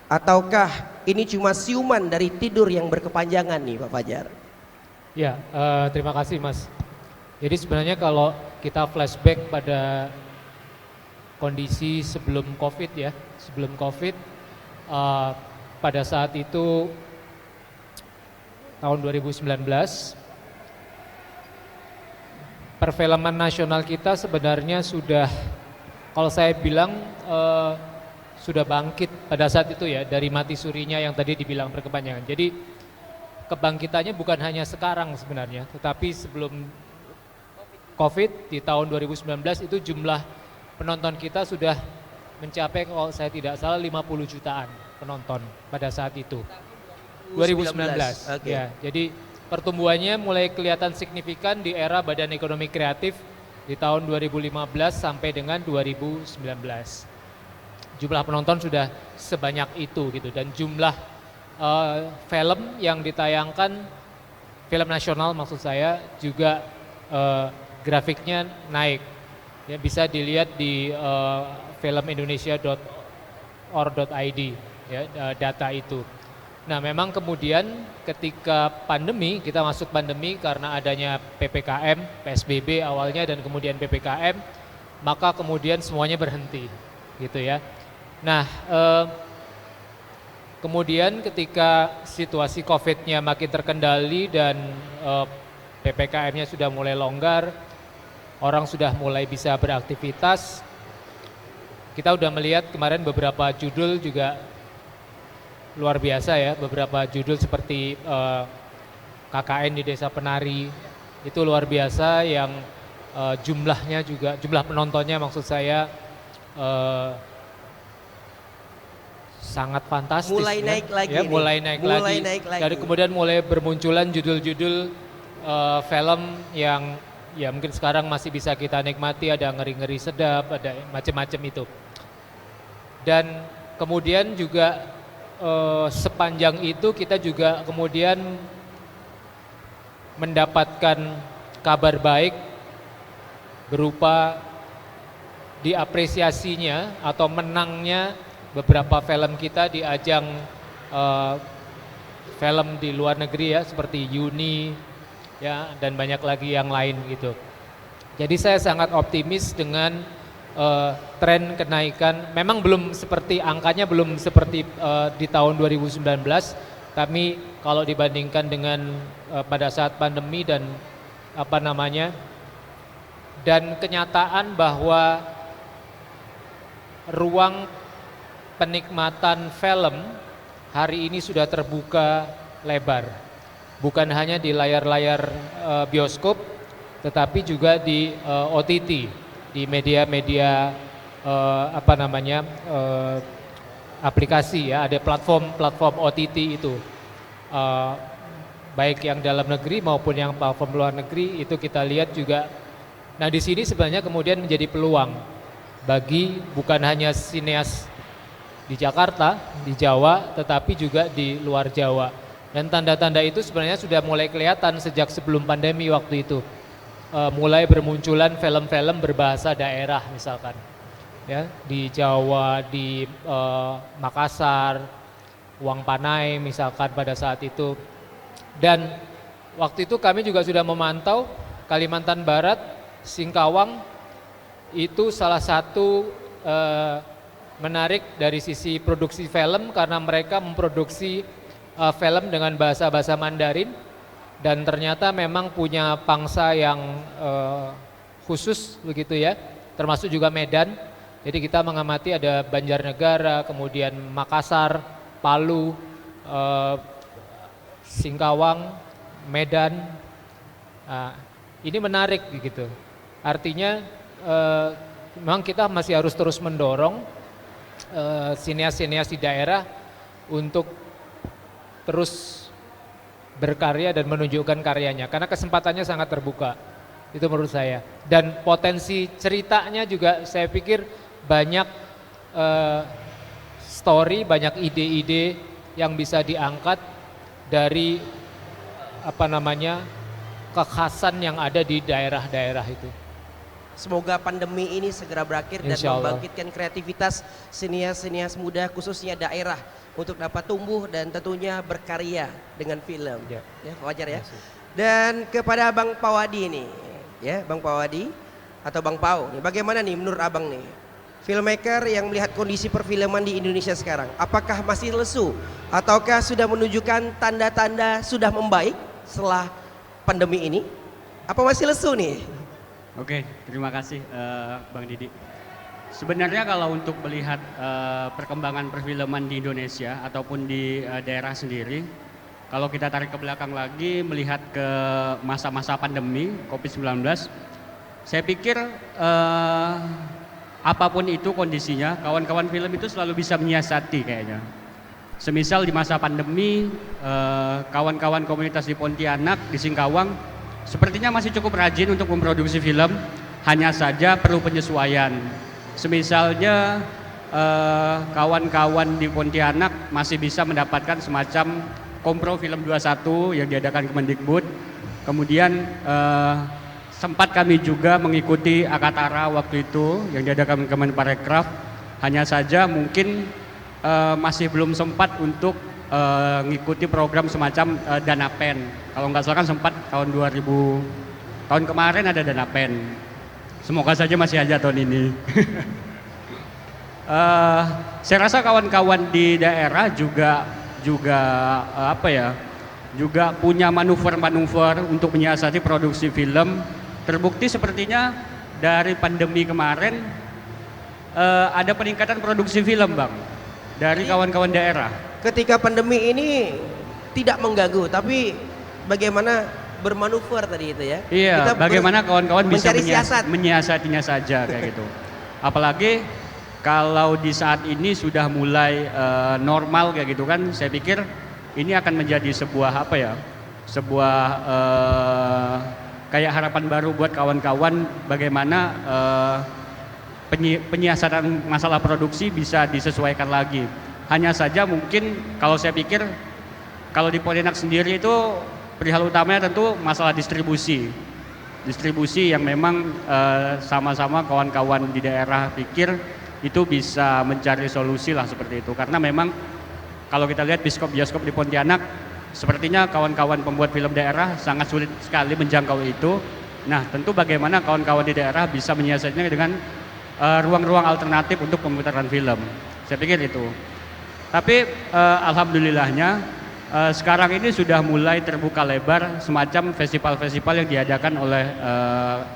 Ataukah ini cuma siuman dari tidur yang berkepanjangan nih Pak Fajar? Ya, terima kasih Mas. Jadi sebenarnya kalau kita flashback pada kondisi sebelum COVID ya, sebelum COVID pada saat itu tahun 2019, perfilman nasional kita sebenarnya sudah, kalau saya bilang sudah bangkit pada saat itu ya, dari mati surinya yang tadi dibilang berkepanjangan. Jadi kebangkitannya bukan hanya sekarang sebenarnya, tetapi sebelum COVID di tahun 2019 itu jumlah penonton kita sudah mencapai, kalau saya tidak salah, 50 jutaan penonton pada saat itu. 2019. Okay. Ya, jadi pertumbuhannya mulai kelihatan signifikan di era Badan Ekonomi Kreatif di tahun 2015 sampai dengan 2019. Jumlah penonton sudah sebanyak itu gitu, dan jumlah film yang ditayangkan, film nasional maksud saya, juga grafiknya naik. Ya, bisa dilihat di filmindonesia.or.id ya, data itu. Nah, memang kemudian ketika pandemi, kita masuk pandemi karena adanya PPKM, PSBB awalnya dan kemudian PPKM, maka kemudian semuanya berhenti gitu ya. Nah, kemudian ketika situasi COVID-nya makin terkendali dan PPKM-nya sudah mulai longgar, orang sudah mulai bisa beraktivitas, kita udah melihat kemarin beberapa judul juga luar biasa ya, beberapa judul seperti KKN di Desa Penari, itu luar biasa, yang jumlahnya juga, jumlah penontonnya maksud saya sangat fantastis. Mulai naik lagi ya, nih. mulai naik lagi. Dari kemudian mulai bermunculan judul-judul film yang ya mungkin sekarang masih bisa kita nikmati, ada Ngeri-Ngeri Sedap, ada macam-macam itu. Dan kemudian juga sepanjang itu kita juga kemudian mendapatkan kabar baik berupa diapresiasinya atau menangnya beberapa film kita di ajang film di luar negeri ya, seperti Uni ya, dan banyak lagi yang lain gitu. Jadi saya sangat optimis dengan tren kenaikan. Memang belum seperti, angkanya belum seperti di tahun 2019, tapi kalau dibandingkan dengan pada saat pandemi dan dan kenyataan bahwa ruang penikmatan film hari ini sudah terbuka lebar. Bukan hanya di layar-layar bioskop, tetapi juga di OTT, di media-media aplikasi ya, ada platform OTT itu, baik yang dalam negeri maupun yang platform luar negeri, itu kita lihat juga. Nah, di sini sebenarnya kemudian menjadi peluang bagi bukan hanya sineas di Jakarta, di Jawa, tetapi juga di luar Jawa. Dan tanda-tanda itu sebenarnya sudah mulai kelihatan sejak sebelum pandemi waktu itu. Mulai bermunculan film-film berbahasa daerah misalkan. Ya, di Jawa, di Makassar, Uang Panai misalkan pada saat itu. Dan waktu itu kami juga sudah memantau Kalimantan Barat, Singkawang, itu salah satu menarik dari sisi produksi film karena mereka memproduksi film dengan bahasa-bahasa Mandarin, dan ternyata memang punya pangsa yang khusus begitu ya, termasuk juga Medan. Jadi kita mengamati ada Banjarnegara, kemudian Makassar, Palu, Singkawang, Medan. Ini menarik gitu. Artinya memang kita masih harus terus mendorong sineas-sineas di daerah untuk terus berkarya dan menunjukkan karyanya, karena kesempatannya sangat terbuka, itu menurut saya. Dan potensi ceritanya juga saya pikir banyak story, banyak ide-ide yang bisa diangkat dari kekhasan yang ada di daerah-daerah itu. Semoga pandemi ini segera berakhir dan Insya Allah. membangkitkan kreativitas sinias-sinias muda khususnya daerah untuk dapat tumbuh dan tentunya berkarya dengan film. Ya. Ya, wajar ya. Terima kasih. Dan kepada Bang Pawadi nih, ya Bang Pawadi atau Bang Pau, nih, bagaimana nih menurut Abang nih? Filmmaker yang melihat kondisi perfilman di Indonesia sekarang, apakah masih lesu ataukah sudah menunjukkan tanda-tanda sudah membaik setelah pandemi ini? Apa masih lesu nih? Oke, terima kasih Bang Didi. Sebenarnya kalau untuk melihat perkembangan perfilman di Indonesia ataupun di daerah sendiri, kalau kita tarik ke belakang lagi melihat ke masa-masa pandemi COVID-19, saya pikir apapun itu kondisinya, kawan-kawan film itu selalu bisa menyiasati kayaknya. Semisal di masa pandemi, kawan-kawan komunitas di Pontianak, di Singkawang, sepertinya masih cukup rajin untuk memproduksi film, hanya saja perlu penyesuaian. Semisalnya kawan-kawan di Pontianak masih bisa mendapatkan semacam kompro film 21 yang diadakan Kemendikbud. Kemudian sempat kami juga mengikuti Akatara waktu itu yang diadakan Kemenparekraf. Hanya saja mungkin masih belum sempat untuk ngikuti program semacam dana pen. Kalau nggak salah kan sempat tahun 2000, tahun kemarin ada dana pen. Semoga saja masih ada tahun ini. Saya rasa kawan-kawan di daerah juga apa ya, juga punya manuver-manuver untuk menyiasati produksi film. Terbukti sepertinya dari pandemi kemarin ada peningkatan produksi film, Bang, dari kawan-kawan daerah. Ketika pandemi ini tidak mengganggu, tapi bagaimana bermanuver tadi itu ya? Iya, Kita bagaimana kawan-kawan bisa mencari siasat. menyiasatinya saja kayak gitu. Apalagi kalau di saat ini sudah mulai normal kayak gitu kan, saya pikir ini akan menjadi sebuah apa ya, sebuah kayak harapan baru buat kawan-kawan bagaimana penyiasatan masalah produksi bisa disesuaikan lagi. Hanya saja mungkin kalau saya pikir kalau di Pontianak sendiri itu perihal utamanya tentu masalah distribusi. Distribusi yang memang sama-sama kawan-kawan di daerah pikir itu bisa mencari solusi lah seperti itu. Karena memang kalau kita lihat bioskop di Pontianak sepertinya kawan-kawan pembuat film daerah sangat sulit sekali menjangkau itu. Nah, tentu bagaimana kawan-kawan di daerah bisa menyiasatinya dengan ruang-ruang alternatif untuk pemutaran film. Saya pikir itu. Tapi alhamdulillahnya sekarang ini sudah mulai terbuka lebar semacam festival-festival yang diadakan oleh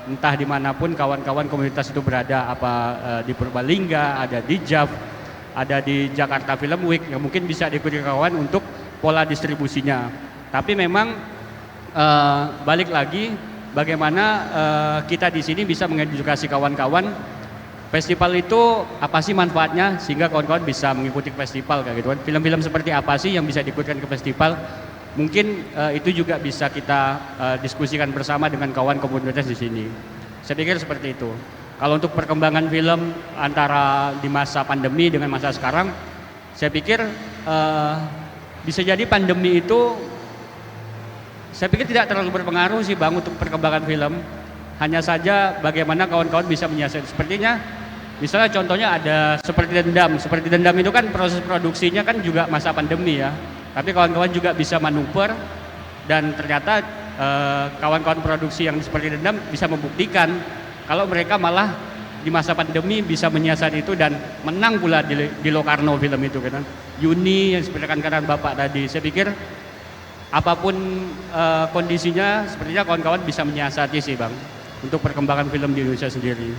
entah dimanapun kawan-kawan komunitas itu berada, apa di Purbalingga, ada di JAV, ada di Jakarta Film Week yang mungkin bisa diikuti kawan untuk pola distribusinya. Tapi memang balik lagi bagaimana kita di sini bisa mengedukasi kawan-kawan. Festival itu apa sih manfaatnya sehingga kawan-kawan bisa mengikuti festival kayak gitu kan. Film-film seperti apa sih yang bisa diikutkan ke festival? Mungkin itu juga bisa kita diskusikan bersama dengan kawan komunitas di sini. Saya pikir seperti itu. Kalau untuk perkembangan film antara di masa pandemi dengan masa sekarang, saya pikir bisa jadi pandemi itu saya pikir tidak terlalu berpengaruh sih Bang untuk perkembangan film. Hanya saja bagaimana kawan-kawan bisa menyiasati. Sepertinya misalnya contohnya ada seperti dendam itu kan proses produksinya kan juga masa pandemi ya. Tapi kawan-kawan juga bisa manuver dan ternyata kawan-kawan produksi yang seperti dendam bisa membuktikan kalau mereka malah di masa pandemi bisa menyiasati itu dan menang pula di Locarno film itu kan. Yuni yang seperti kan Bapak tadi. Saya pikir apapun kondisinya sepertinya kawan-kawan bisa menyiasati sih Bang untuk perkembangan film di Indonesia sendiri.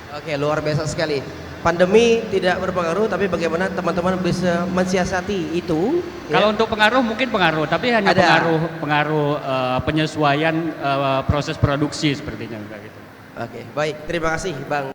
Oke, luar biasa sekali. Pandemi tidak berpengaruh, tapi bagaimana teman-teman bisa mensiasati itu? Kalau untuk pengaruh mungkin pengaruh, tapi hanya Ada. pengaruh penyesuaian proses produksi sepertinya kayak gitu. Oke, baik. Terima kasih, Bang.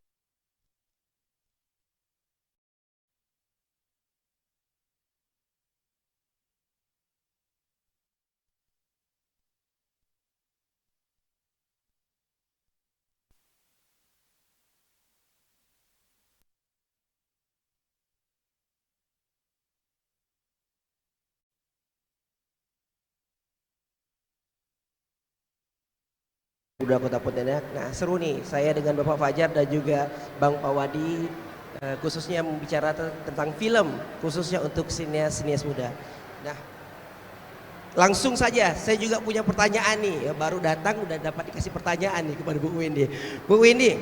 Muda Kota Pontianak. Nah, seru nih saya dengan Bapak Fajar dan juga Bang Pawadi khususnya membicara tentang film khususnya untuk sinias muda. Nah, langsung saja saya juga punya pertanyaan nih, ya, baru datang udah dapat dikasih pertanyaan nih kepada Bu Windy. Bu Windy,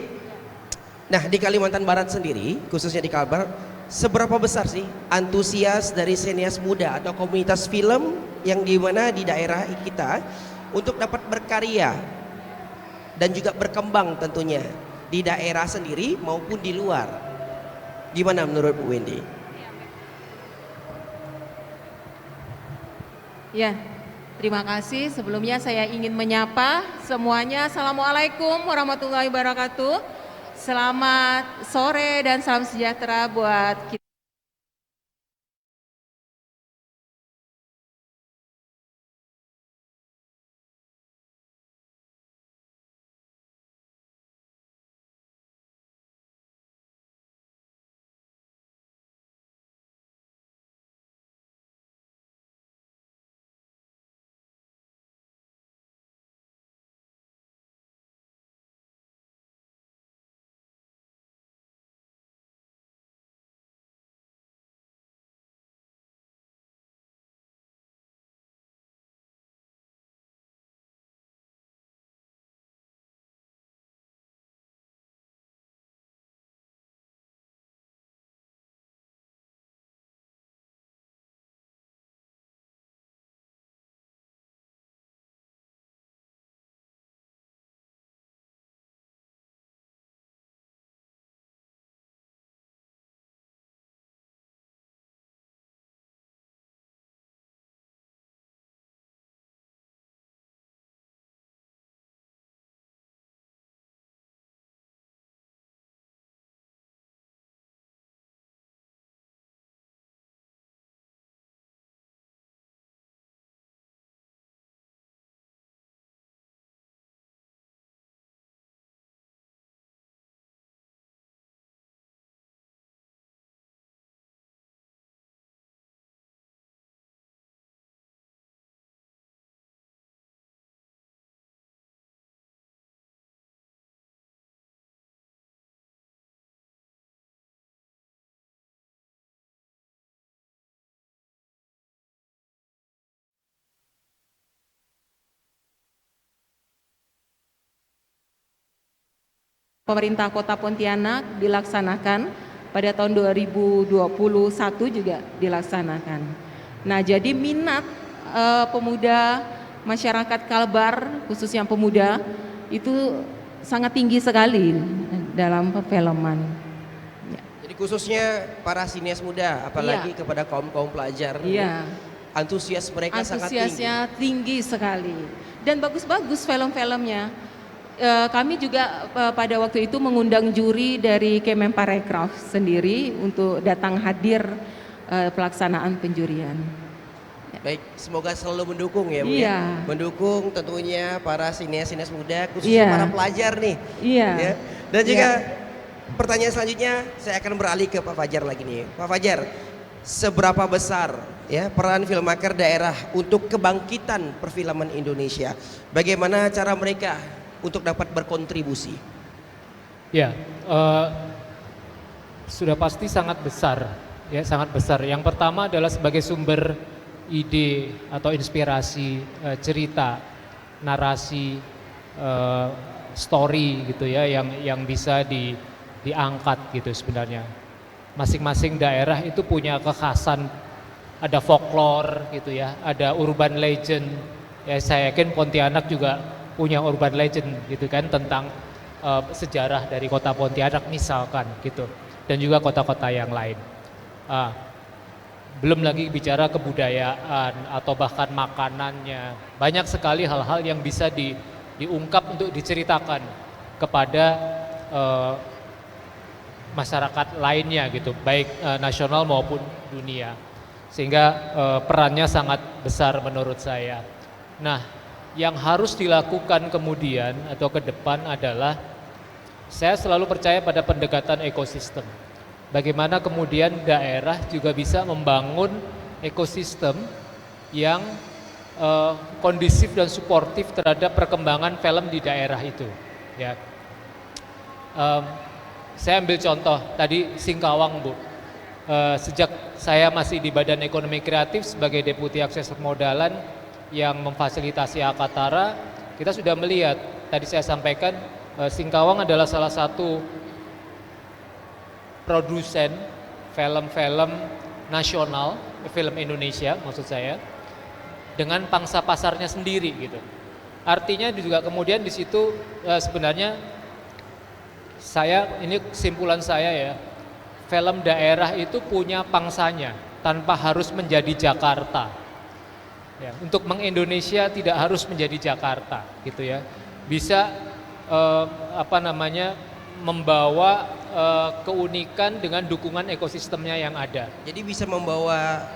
nah di Kalimantan Barat sendiri, khususnya di Kalbar, seberapa besar sih antusias dari sinias muda atau komunitas film yang dimana di daerah kita untuk dapat berkarya dan juga berkembang tentunya di daerah sendiri maupun di luar. Gimana menurut Bu Windy? Ya, terima kasih. Sebelumnya saya ingin menyapa semuanya. Assalamualaikum warahmatullahi wabarakatuh. Selamat sore dan salam sejahtera buat kita. Pemerintah Kota Pontianak dilaksanakan pada tahun 2021 juga dilaksanakan. Nah, jadi minat pemuda masyarakat Kalbar khususnya pemuda itu sangat tinggi sekali dalam perfilman. Jadi khususnya para sinias muda, apalagi kepada kaum pelajar. Iya. Antusias mereka sangat tinggi. Antusiasnya tinggi sekali dan bagus-bagus film-filmnya. Kami juga pada waktu itu mengundang juri dari Kemenparekraf sendiri untuk datang hadir pelaksanaan penjurian. Baik, semoga selalu mendukung ya, Bu. Iya. Mendukung tentunya para sinias muda, khususnya para pelajar nih. Iya. Ya. Dan juga pertanyaan selanjutnya saya akan beralih ke Pak Fajar lagi nih. Pak Fajar, seberapa besar ya peran filmmaker daerah untuk kebangkitan perfilman Indonesia? Bagaimana cara mereka untuk dapat berkontribusi? Ya, sudah pasti sangat besar, ya sangat besar. Yang pertama adalah sebagai sumber ide atau inspirasi, cerita, narasi, story gitu ya, yang bisa diangkat gitu sebenarnya. Masing-masing daerah itu punya kekhasan, ada folklore gitu ya, ada urban legend. Ya saya yakin Pontianak juga punya urban legend gitu kan tentang sejarah dari kota Pontianak misalkan gitu, dan juga kota-kota yang lain. Belum lagi bicara kebudayaan atau bahkan makanannya, banyak sekali hal-hal yang bisa diungkap untuk diceritakan kepada masyarakat lainnya gitu, baik nasional maupun dunia, sehingga perannya sangat besar menurut saya. Nah, yang harus dilakukan kemudian atau ke depan adalah saya selalu percaya pada pendekatan ekosistem. Bagaimana kemudian daerah juga bisa membangun ekosistem yang kondisif dan suportif terhadap perkembangan film di daerah itu. Ya, saya ambil contoh tadi Singkawang, Bu. Sejak saya masih di Badan Ekonomi Kreatif sebagai Deputi Akses Permodalan yang memfasilitasi Akatara, kita sudah melihat, tadi saya sampaikan, Singkawang adalah salah satu produsen film-film nasional, film Indonesia maksud saya, dengan pangsa pasarnya sendiri gitu. Artinya juga kemudian di situ sebenarnya ini kesimpulan saya ya, film daerah itu punya pangsanya tanpa harus menjadi Jakarta. Ya, untuk meng-Indonesia tidak harus menjadi Jakarta gitu ya. Bisa membawa keunikan dengan dukungan ekosistemnya yang ada. Jadi bisa membawa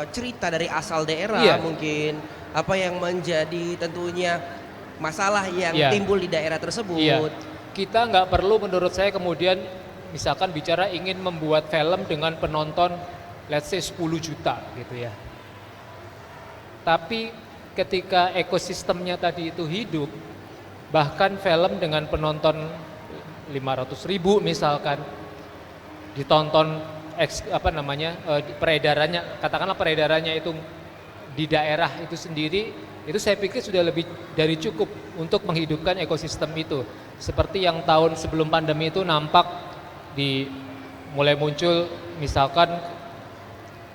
cerita dari asal daerah, Iya. mungkin apa yang menjadi tentunya masalah yang Iya. timbul di daerah tersebut. Iya. Kita nggak perlu menurut saya kemudian misalkan bicara ingin membuat film dengan penonton let's say 10 juta gitu ya. Tapi ketika ekosistemnya tadi itu hidup, bahkan film dengan penonton 500.000 misalkan ditonton katakanlah peredarannya itu di daerah itu sendiri, itu saya pikir sudah lebih dari cukup untuk menghidupkan ekosistem itu. Seperti yang tahun sebelum pandemi itu nampak mulai muncul misalkan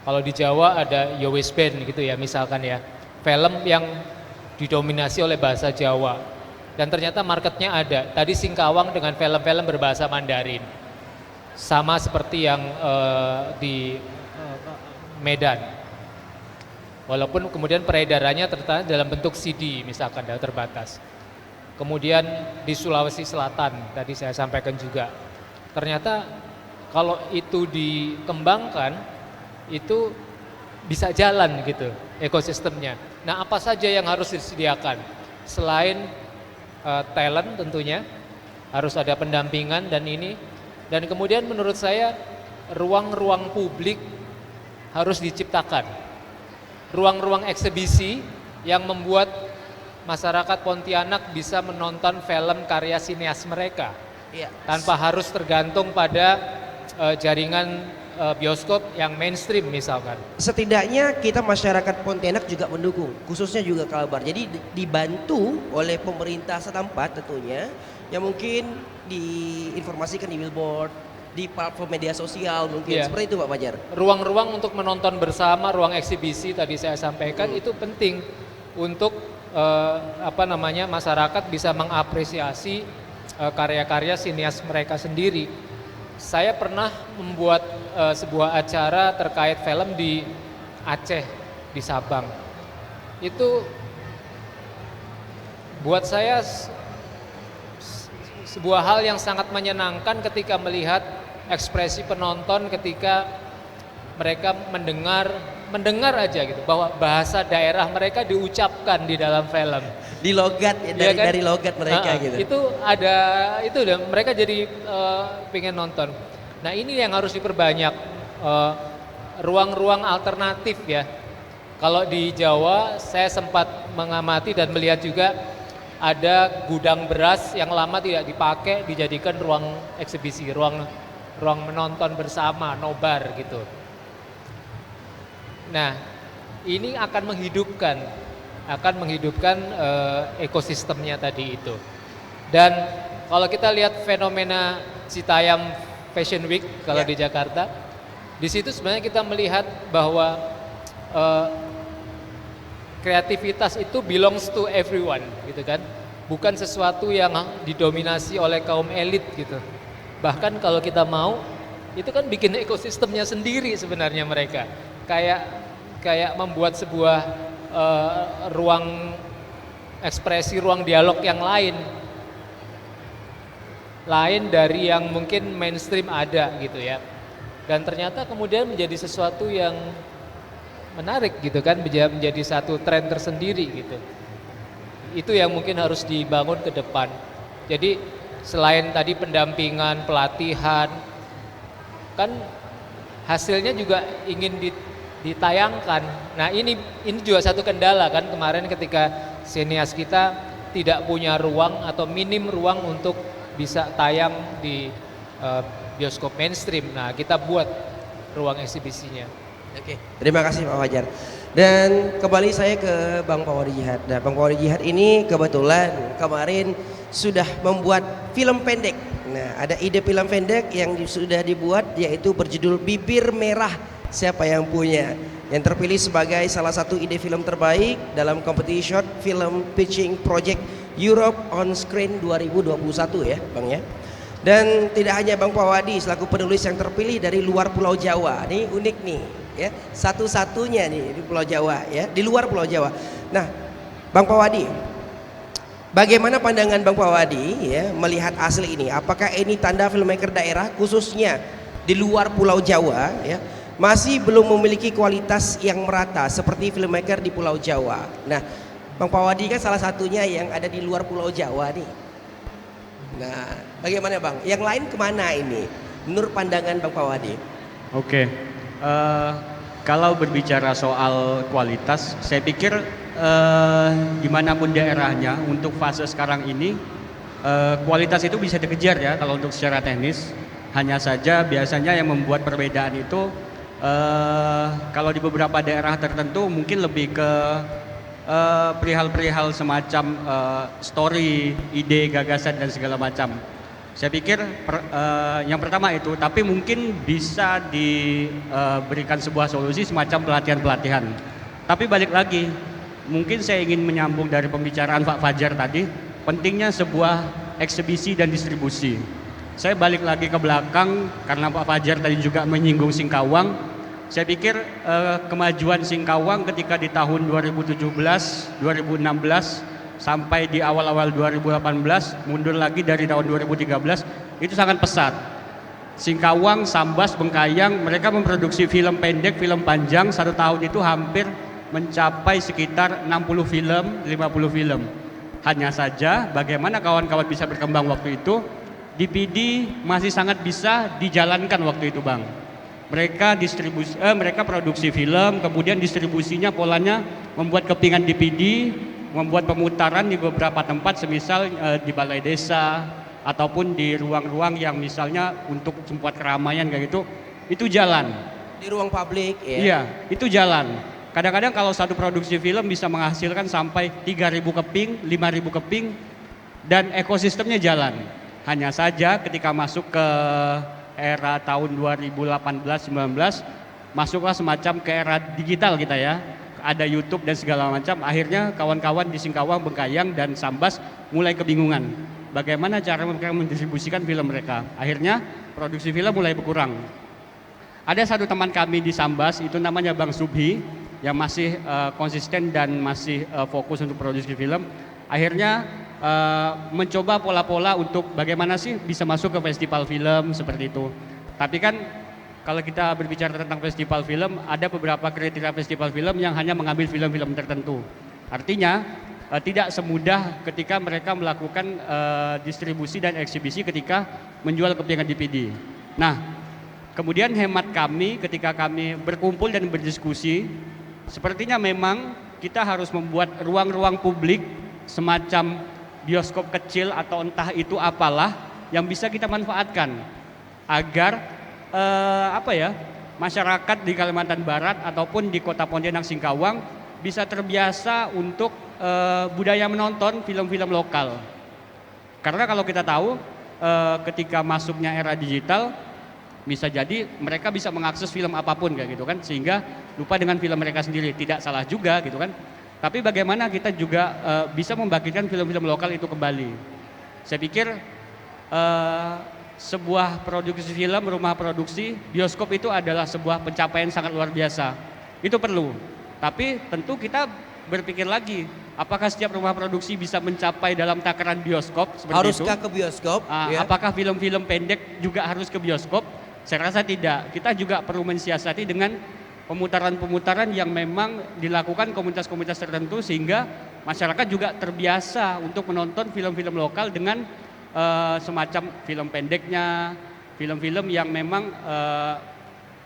kalau di Jawa ada Yo Wes Band gitu ya misalkan ya, film yang didominasi oleh bahasa Jawa dan ternyata marketnya ada. Tadi Singkawang dengan film-film berbahasa Mandarin, sama seperti yang di Medan, walaupun kemudian peredarannya ternyata dalam bentuk CD misalkan terbatas. Kemudian di Sulawesi Selatan tadi saya sampaikan juga, ternyata kalau itu dikembangkan itu bisa jalan gitu ekosistemnya. Nah, apa saja yang harus disediakan selain talent, tentunya harus ada pendampingan dan kemudian menurut saya ruang-ruang publik harus diciptakan, ruang-ruang eksibisi yang membuat masyarakat Pontianak bisa menonton film karya sineas mereka. Iya. Tanpa harus tergantung pada jaringan bioskop yang mainstream misalkan. Setidaknya kita masyarakat Pontianak juga mendukung, khususnya juga Kalbar. Jadi dibantu oleh pemerintah setempat tentunya, yang mungkin diinformasikan di billboard, di platform media sosial mungkin. Iya. Seperti itu Pak Fajar. Ruang-ruang untuk menonton bersama, ruang eksibisi tadi saya sampaikan itu penting untuk masyarakat bisa mengapresiasi karya-karya sinias mereka sendiri. Saya pernah membuat sebuah acara terkait film di Aceh, di Sabang. Itu buat saya sebuah hal yang sangat menyenangkan ketika melihat ekspresi penonton ketika mereka mendengar aja gitu, bahwa bahasa daerah mereka diucapkan di dalam film. Di logat ya, Iya kan? dari logat mereka gitu. Itu mereka jadi pengen nonton. Nah, ini yang harus diperbanyak, ruang-ruang alternatif ya. Kalau di Jawa saya sempat mengamati dan melihat juga ada gudang beras yang lama tidak dipakai, dijadikan ruang eksibisi, ruang menonton bersama, nobar gitu. Nah, ini akan menghidupkan ekosistemnya tadi itu. Dan kalau kita lihat fenomena Citayam Fashion Week kalau di Jakarta, di situ sebenarnya kita melihat bahwa kreativitas itu belongs to everyone gitu kan, bukan sesuatu yang didominasi oleh kaum elit gitu. Bahkan kalau kita mau, itu kan bikin ekosistemnya sendiri sebenarnya mereka. Kayak membuat sebuah ruang ekspresi, ruang dialog yang lain dari yang mungkin mainstream ada gitu ya. Dan ternyata kemudian menjadi sesuatu yang menarik gitu kan, menjadi satu tren tersendiri gitu. Itu yang mungkin harus dibangun ke depan. Jadi selain tadi pendampingan, pelatihan, kan hasilnya juga ingin ditayangkan. Nah ini juga satu kendala kan kemarin ketika sineas kita tidak punya ruang atau minim ruang untuk bisa tayang di bioskop mainstream. Nah kita buat ruang eksibisinya. Oke, terima kasih Pak Fajar. Dan kembali saya ke Bang Pawadi Jihad. Nah, Bang Pawadi Jihad ini kebetulan kemarin sudah membuat film pendek. Nah, ada ide film pendek yang sudah dibuat yaitu berjudul Bibir Merah Siapa Yang Punya, yang terpilih sebagai salah satu ide film terbaik dalam kompetisi short film pitching project Europe on Screen 2021 ya, Bang ya. Dan tidak hanya Bang Pawadi selaku penulis yang terpilih dari luar Pulau Jawa. Ini unik nih ya, satu-satunya nih di Pulau Jawa ya, di luar Pulau Jawa. Nah, Bang Pawadi, bagaimana pandangan Bang Pawadi ya melihat hasil ini? Apakah ini tanda filmmaker daerah khususnya di luar Pulau Jawa ya masih belum memiliki kualitas yang merata seperti filmmaker di Pulau Jawa? Nah, Bang Pawadi kan salah satunya yang ada di luar Pulau Jawa nih. Nah, bagaimana Bang? Yang lain kemana ini? Menurut pandangan Bang Pawadi? Oke, kalau berbicara soal kualitas, saya pikir dimanapun daerahnya untuk fase sekarang ini kualitas itu bisa dikejar ya kalau untuk secara teknis. Hanya saja biasanya yang membuat perbedaan itu kalau di beberapa daerah tertentu mungkin lebih ke perihal-perihal semacam story, ide, gagasan dan segala macam. Saya pikir yang pertama itu, tapi mungkin bisa diberikan sebuah solusi semacam pelatihan-pelatihan. Tapi balik lagi, mungkin saya ingin menyambung dari pembicaraan Pak Fajar tadi, pentingnya sebuah eksibisi dan distribusi. Saya balik lagi ke belakang karena Pak Fajar tadi juga menyinggung Singkawang. Saya pikir kemajuan Singkawang ketika di tahun 2017, 2016 sampai di awal-awal 2018, mundur lagi dari tahun 2013, itu sangat pesat. Singkawang, Sambas, Bengkayang, mereka memproduksi film pendek, film panjang, satu tahun itu hampir mencapai sekitar 60 film, 50 film. Hanya saja bagaimana kawan-kawan bisa berkembang waktu itu, DPD masih sangat bisa dijalankan waktu itu Bang. Mereka produksi film, kemudian distribusinya polanya membuat kepingan DPD, membuat pemutaran di beberapa tempat, semisal di balai desa ataupun di ruang-ruang yang misalnya untuk tempat keramaian kayak gitu, itu jalan. Di ruang publik ya. Iya, itu jalan. Kadang-kadang kalau satu produksi film bisa menghasilkan sampai 3.000 keping, 5.000 keping, dan ekosistemnya jalan. Hanya saja ketika masuk ke era tahun 2018-19 masuklah semacam ke era digital kita ya, ada YouTube dan segala macam. Akhirnya kawan-kawan di Singkawang, Bengkayang dan Sambas mulai kebingungan bagaimana cara mereka mendistribusikan film mereka. Akhirnya produksi film mulai berkurang. Ada satu teman kami di Sambas, itu namanya Bang Subhi, yang masih konsisten dan masih fokus untuk produksi film. Akhirnya mencoba pola-pola untuk bagaimana sih bisa masuk ke festival film seperti itu. Tapi kan kalau kita berbicara tentang festival film, ada beberapa kriteria festival film yang hanya mengambil film-film tertentu. Artinya tidak semudah ketika mereka melakukan distribusi dan eksibisi ketika menjual kepingan DPD. Nah, kemudian hemat kami ketika kami berkumpul dan berdiskusi, sepertinya memang kita harus membuat ruang-ruang publik semacam bioskop kecil atau entah itu apalah yang bisa kita manfaatkan agar masyarakat di Kalimantan Barat ataupun di Kota Pontianak Singkawang bisa terbiasa untuk budaya menonton film-film lokal. Karena kalau kita tahu ketika masuknya era digital, bisa jadi mereka bisa mengakses film apapun kayak gitu kan, sehingga lupa dengan film mereka sendiri. Tidak salah juga gitu kan. Tapi bagaimana kita juga bisa membangkitkan film-film lokal itu kembali. Saya pikir sebuah produksi film, rumah produksi, bioskop itu adalah sebuah pencapaian sangat luar biasa. Itu perlu. Tapi tentu kita berpikir lagi, apakah setiap rumah produksi bisa mencapai dalam takaran bioskop seperti itu? Haruskah ke bioskop? Ya? Apakah film-film pendek juga harus ke bioskop? Saya rasa tidak. Kita juga perlu mensiasati dengan pemutaran-pemutaran yang memang dilakukan komunitas-komunitas tertentu sehingga masyarakat juga terbiasa untuk menonton film-film lokal dengan semacam film pendeknya, film-film yang memang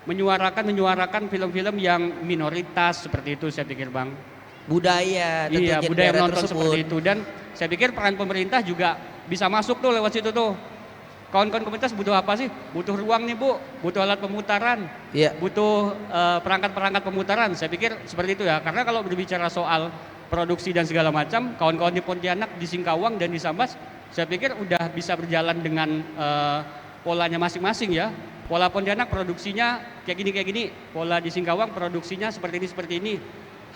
menyuarakan film-film yang minoritas seperti itu saya pikir Bang. Budaya Iya, tentunya budaya daerah menonton tersebut. seperti itu dan saya pikir peran pemerintah juga bisa masuk tuh lewat situ tuh. Kawan-kawan komunitas butuh apa sih? Butuh ruang nih Bu, butuh alat pemutaran, Iya. butuh perangkat-perangkat pemutaran. Saya pikir seperti itu ya. Karena kalau berbicara soal produksi dan segala macam, kawan-kawan di Pontianak, di Singkawang dan di Sambas, saya pikir udah bisa berjalan dengan polanya masing-masing ya. Pola Pontianak produksinya kayak gini, pola di Singkawang produksinya seperti ini.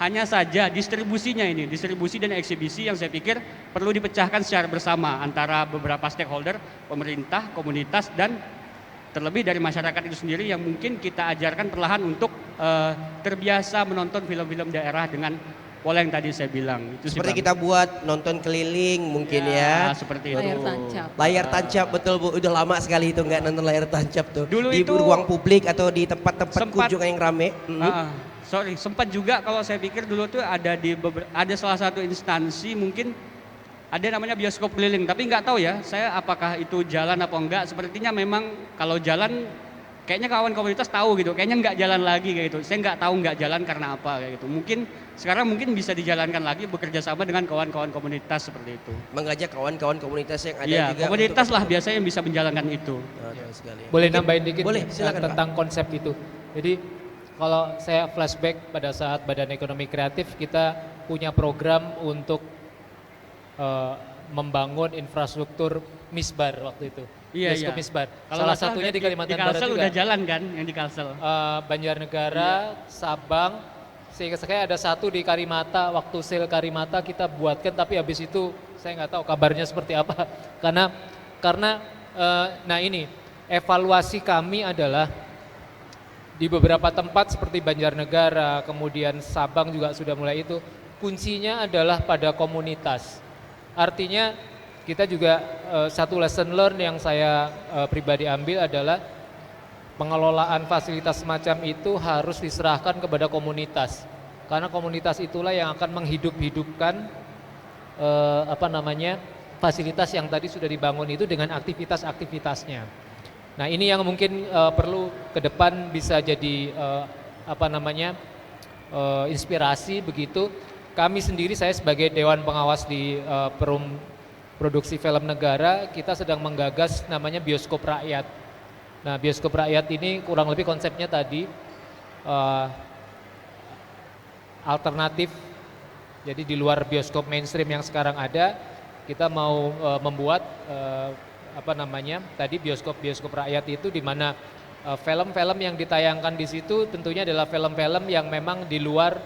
Hanya saja distribusi dan eksibisi yang saya pikir perlu dipecahkan secara bersama antara beberapa stakeholder, pemerintah, komunitas, dan terlebih dari masyarakat itu sendiri yang mungkin kita ajarkan perlahan untuk terbiasa menonton film-film daerah dengan pola yang tadi saya bilang. Itu Seperti kita buat nonton keliling mungkin ya. Seperti itu. Layar tancap. Layar tancap betul Bu, udah lama sekali itu nggak nonton layar tancap tuh. Dulu di itu ruang publik atau di tempat-tempat sempat- kunjungan yang rame. Sempat juga kalau saya pikir dulu tuh ada salah satu instansi mungkin ada namanya bioskop keliling, tapi nggak tahu ya saya apakah itu jalan apa enggak. Sepertinya memang kalau jalan kayaknya kawan komunitas tahu gitu, kayaknya nggak jalan lagi kayak gitu. Saya nggak tahu nggak jalan karena apa kayak gitu. Mungkin sekarang bisa dijalankan lagi bekerja sama dengan kawan-kawan komunitas seperti itu. Mengajak kawan-kawan komunitas yang ada Iya, juga. komunitas lah biasanya yang bisa menjalankan itu. Keren sekali. Boleh Mungkin- nambahin dikit Boleh, nih, silakan Pak. tentang konsep itu. Jadi kalau saya flashback pada saat Badan Ekonomi Kreatif, kita punya program untuk membangun infrastruktur misbar waktu itu. Iya, Bioskop iya. misbar. Kalau Salah nggak salah satunya di Kalimantan di Barat Kalsel juga. udah jalan kan yang di Kalsel. Banjarnegara, Sabang, sehingga saya ada satu di Karimata, waktu sale Karimata kita buatkan, tapi habis itu saya nggak tahu kabarnya seperti apa. Karena nah ini evaluasi kami adalah di beberapa tempat seperti Banjarnegara, kemudian Sabang juga sudah mulai itu, kuncinya adalah pada komunitas. Artinya kita juga satu lesson learn yang saya pribadi ambil adalah pengelolaan fasilitas semacam itu harus diserahkan kepada komunitas. Karena komunitas itulah yang akan menghidup-hidupkan fasilitas yang tadi sudah dibangun itu dengan aktivitas-aktivitasnya. Nah, ini yang mungkin perlu ke depan bisa jadi inspirasi begitu. Kami sendiri, saya sebagai Dewan Pengawas di Perum Produksi Film Negara, kita sedang menggagas namanya Bioskop Rakyat. Nah, Bioskop Rakyat ini kurang lebih konsepnya tadi alternatif. Jadi di luar bioskop mainstream yang sekarang ada, kita mau membuat tadi bioskop rakyat itu di mana film-film yang ditayangkan di situ tentunya adalah film-film yang memang di luar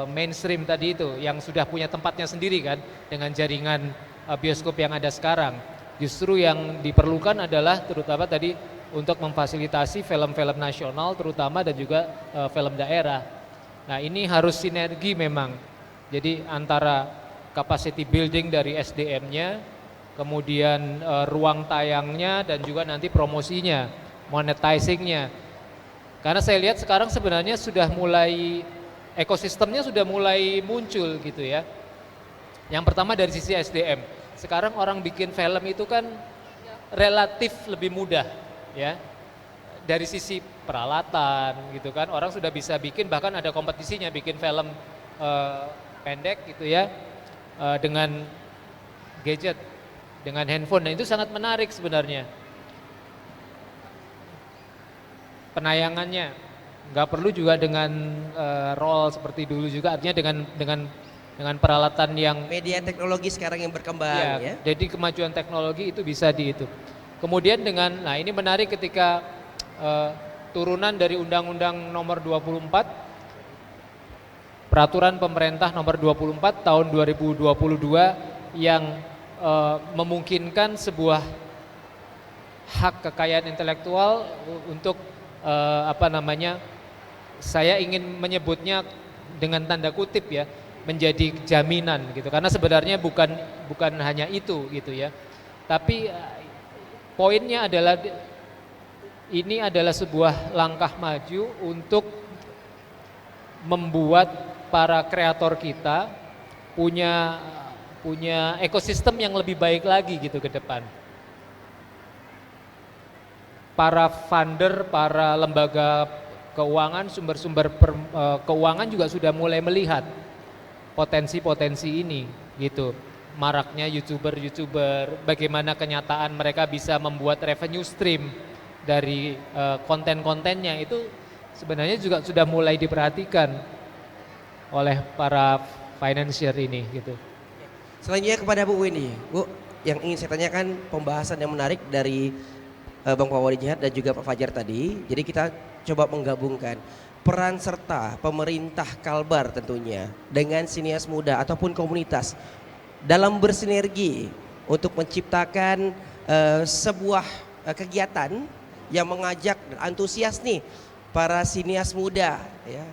mainstream tadi itu, yang sudah punya tempatnya sendiri kan dengan jaringan bioskop yang ada sekarang. Justru yang diperlukan adalah terutama tadi untuk memfasilitasi film-film nasional terutama dan juga film daerah. Nah, ini harus sinergi memang. Jadi antara capacity building dari SDM-nya, kemudian ruang tayangnya dan juga nanti promosinya, monetizing-nya. Karena saya lihat sekarang sebenarnya sudah mulai ekosistemnya sudah mulai muncul gitu ya. Yang pertama dari sisi SDM. Sekarang orang bikin film itu kan relatif lebih mudah ya. Dari sisi peralatan gitu kan, orang sudah bisa bikin, bahkan ada kompetisinya bikin film pendek gitu ya, dengan gadget, dengan handphone. Nah, itu sangat menarik sebenarnya. Penayangannya nggak perlu juga dengan roll seperti dulu juga, artinya dengan peralatan yang Media teknologi sekarang yang berkembang ya. jadi kemajuan teknologi itu bisa itu. Kemudian nah ini menarik ketika turunan dari Undang-Undang Nomor 24, Peraturan Pemerintah Nomor 24 Tahun 2022 yang memungkinkan sebuah hak kekayaan intelektual untuk saya ingin menyebutnya dengan tanda kutip ya, menjadi jaminan gitu. Karena sebenarnya bukan hanya itu gitu ya. Tapi poinnya adalah ini adalah sebuah langkah maju untuk membuat para kreator kita punya ekosistem yang lebih baik lagi gitu ke depan. Para funder, para lembaga keuangan, sumber-sumber keuangan juga sudah mulai melihat potensi-potensi ini gitu. Maraknya YouTuber, bagaimana kenyataan mereka bisa membuat revenue stream dari konten-kontennya itu sebenarnya juga sudah mulai diperhatikan oleh para financier ini gitu. Selanjutnya kepada Bu Windy. Bu, yang ingin saya tanyakan pembahasan yang menarik dari Bang Pawadi Jihad dan juga Pak Fajar tadi. Jadi kita coba menggabungkan peran serta pemerintah Kalbar tentunya dengan sinias muda ataupun komunitas dalam bersinergi untuk menciptakan sebuah kegiatan yang mengajak dan antusias nih para sinias muda ya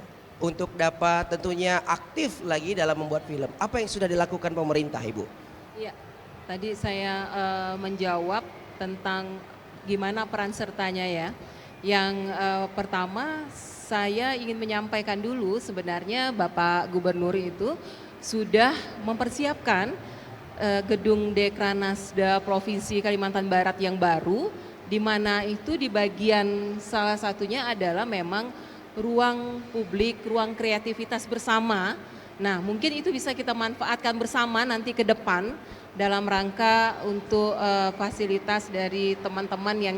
untuk dapat tentunya aktif lagi dalam membuat film. Apa yang sudah dilakukan pemerintah, Ibu? Iya, tadi saya menjawab tentang gimana peran sertanya ya. Yang pertama saya ingin menyampaikan dulu sebenarnya Bapak Gubernur itu sudah mempersiapkan gedung Dekranasda Provinsi Kalimantan Barat yang baru, di mana itu di bagian salah satunya adalah memang ruang publik, ruang kreativitas bersama. Nah, mungkin itu bisa kita manfaatkan bersama nanti ke depan dalam rangka untuk fasilitas dari teman-teman yang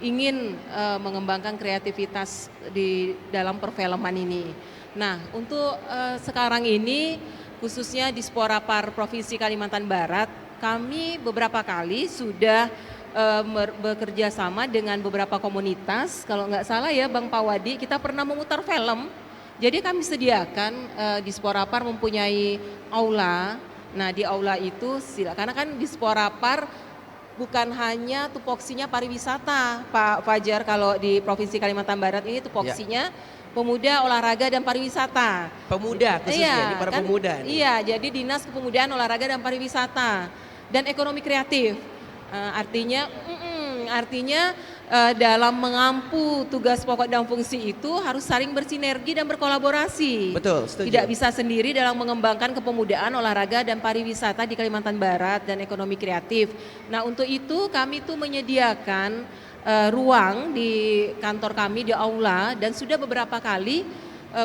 ingin mengembangkan kreativitas di dalam perfilman ini. Nah, untuk sekarang ini khususnya di Sporapar Provinsi Kalimantan Barat, kami beberapa kali sudah bekerja sama dengan beberapa komunitas. Kalau nggak salah ya Bang Pawadi, kita pernah memutar film. Jadi kami sediakan di Sporapar mempunyai aula. Nah di aula itu karena kan di Sporapar bukan hanya tupoksinya pariwisata Pak Fajar, kalau di Provinsi Kalimantan Barat ini tupoksinya pemuda, olahraga dan pariwisata. Pemuda khususnya, Iya, ini para kan, pemuda nih. Iya, jadi Dinas Kepemudaan, Olahraga dan Pariwisata dan Ekonomi Kreatif. Artinya dalam mengampu tugas pokok dan fungsi itu harus saling bersinergi dan berkolaborasi. Betul, setuju. Tidak bisa sendiri dalam mengembangkan kepemudaan, olahraga dan pariwisata di Kalimantan Barat dan ekonomi kreatif. Nah, untuk itu kami tuh menyediakan ruang di kantor kami di aula, dan sudah beberapa kali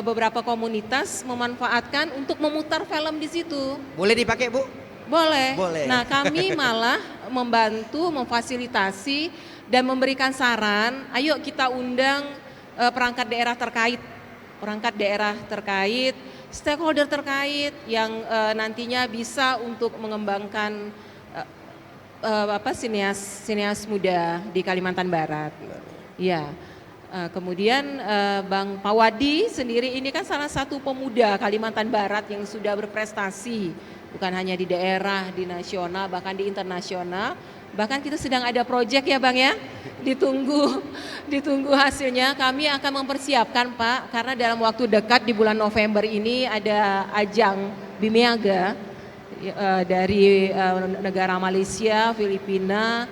beberapa komunitas memanfaatkan untuk memutar film di situ. Boleh dipakai, Bu? Boleh. Boleh. Nah, kami malah membantu, memfasilitasi dan memberikan saran, ayo kita undang perangkat daerah terkait, stakeholder terkait yang nantinya bisa untuk mengembangkan sinias muda di Kalimantan Barat. Iya. Kemudian Bang Pawadi sendiri ini kan salah satu pemuda Kalimantan Barat yang sudah berprestasi, bukan hanya di daerah, di nasional, bahkan di internasional. Bahkan kita sedang ada proyek ya Bang ya, ditunggu hasilnya. Kami akan mempersiapkan Pak, karena dalam waktu dekat di bulan November ini ada ajang Bimiaga dari negara Malaysia, Filipina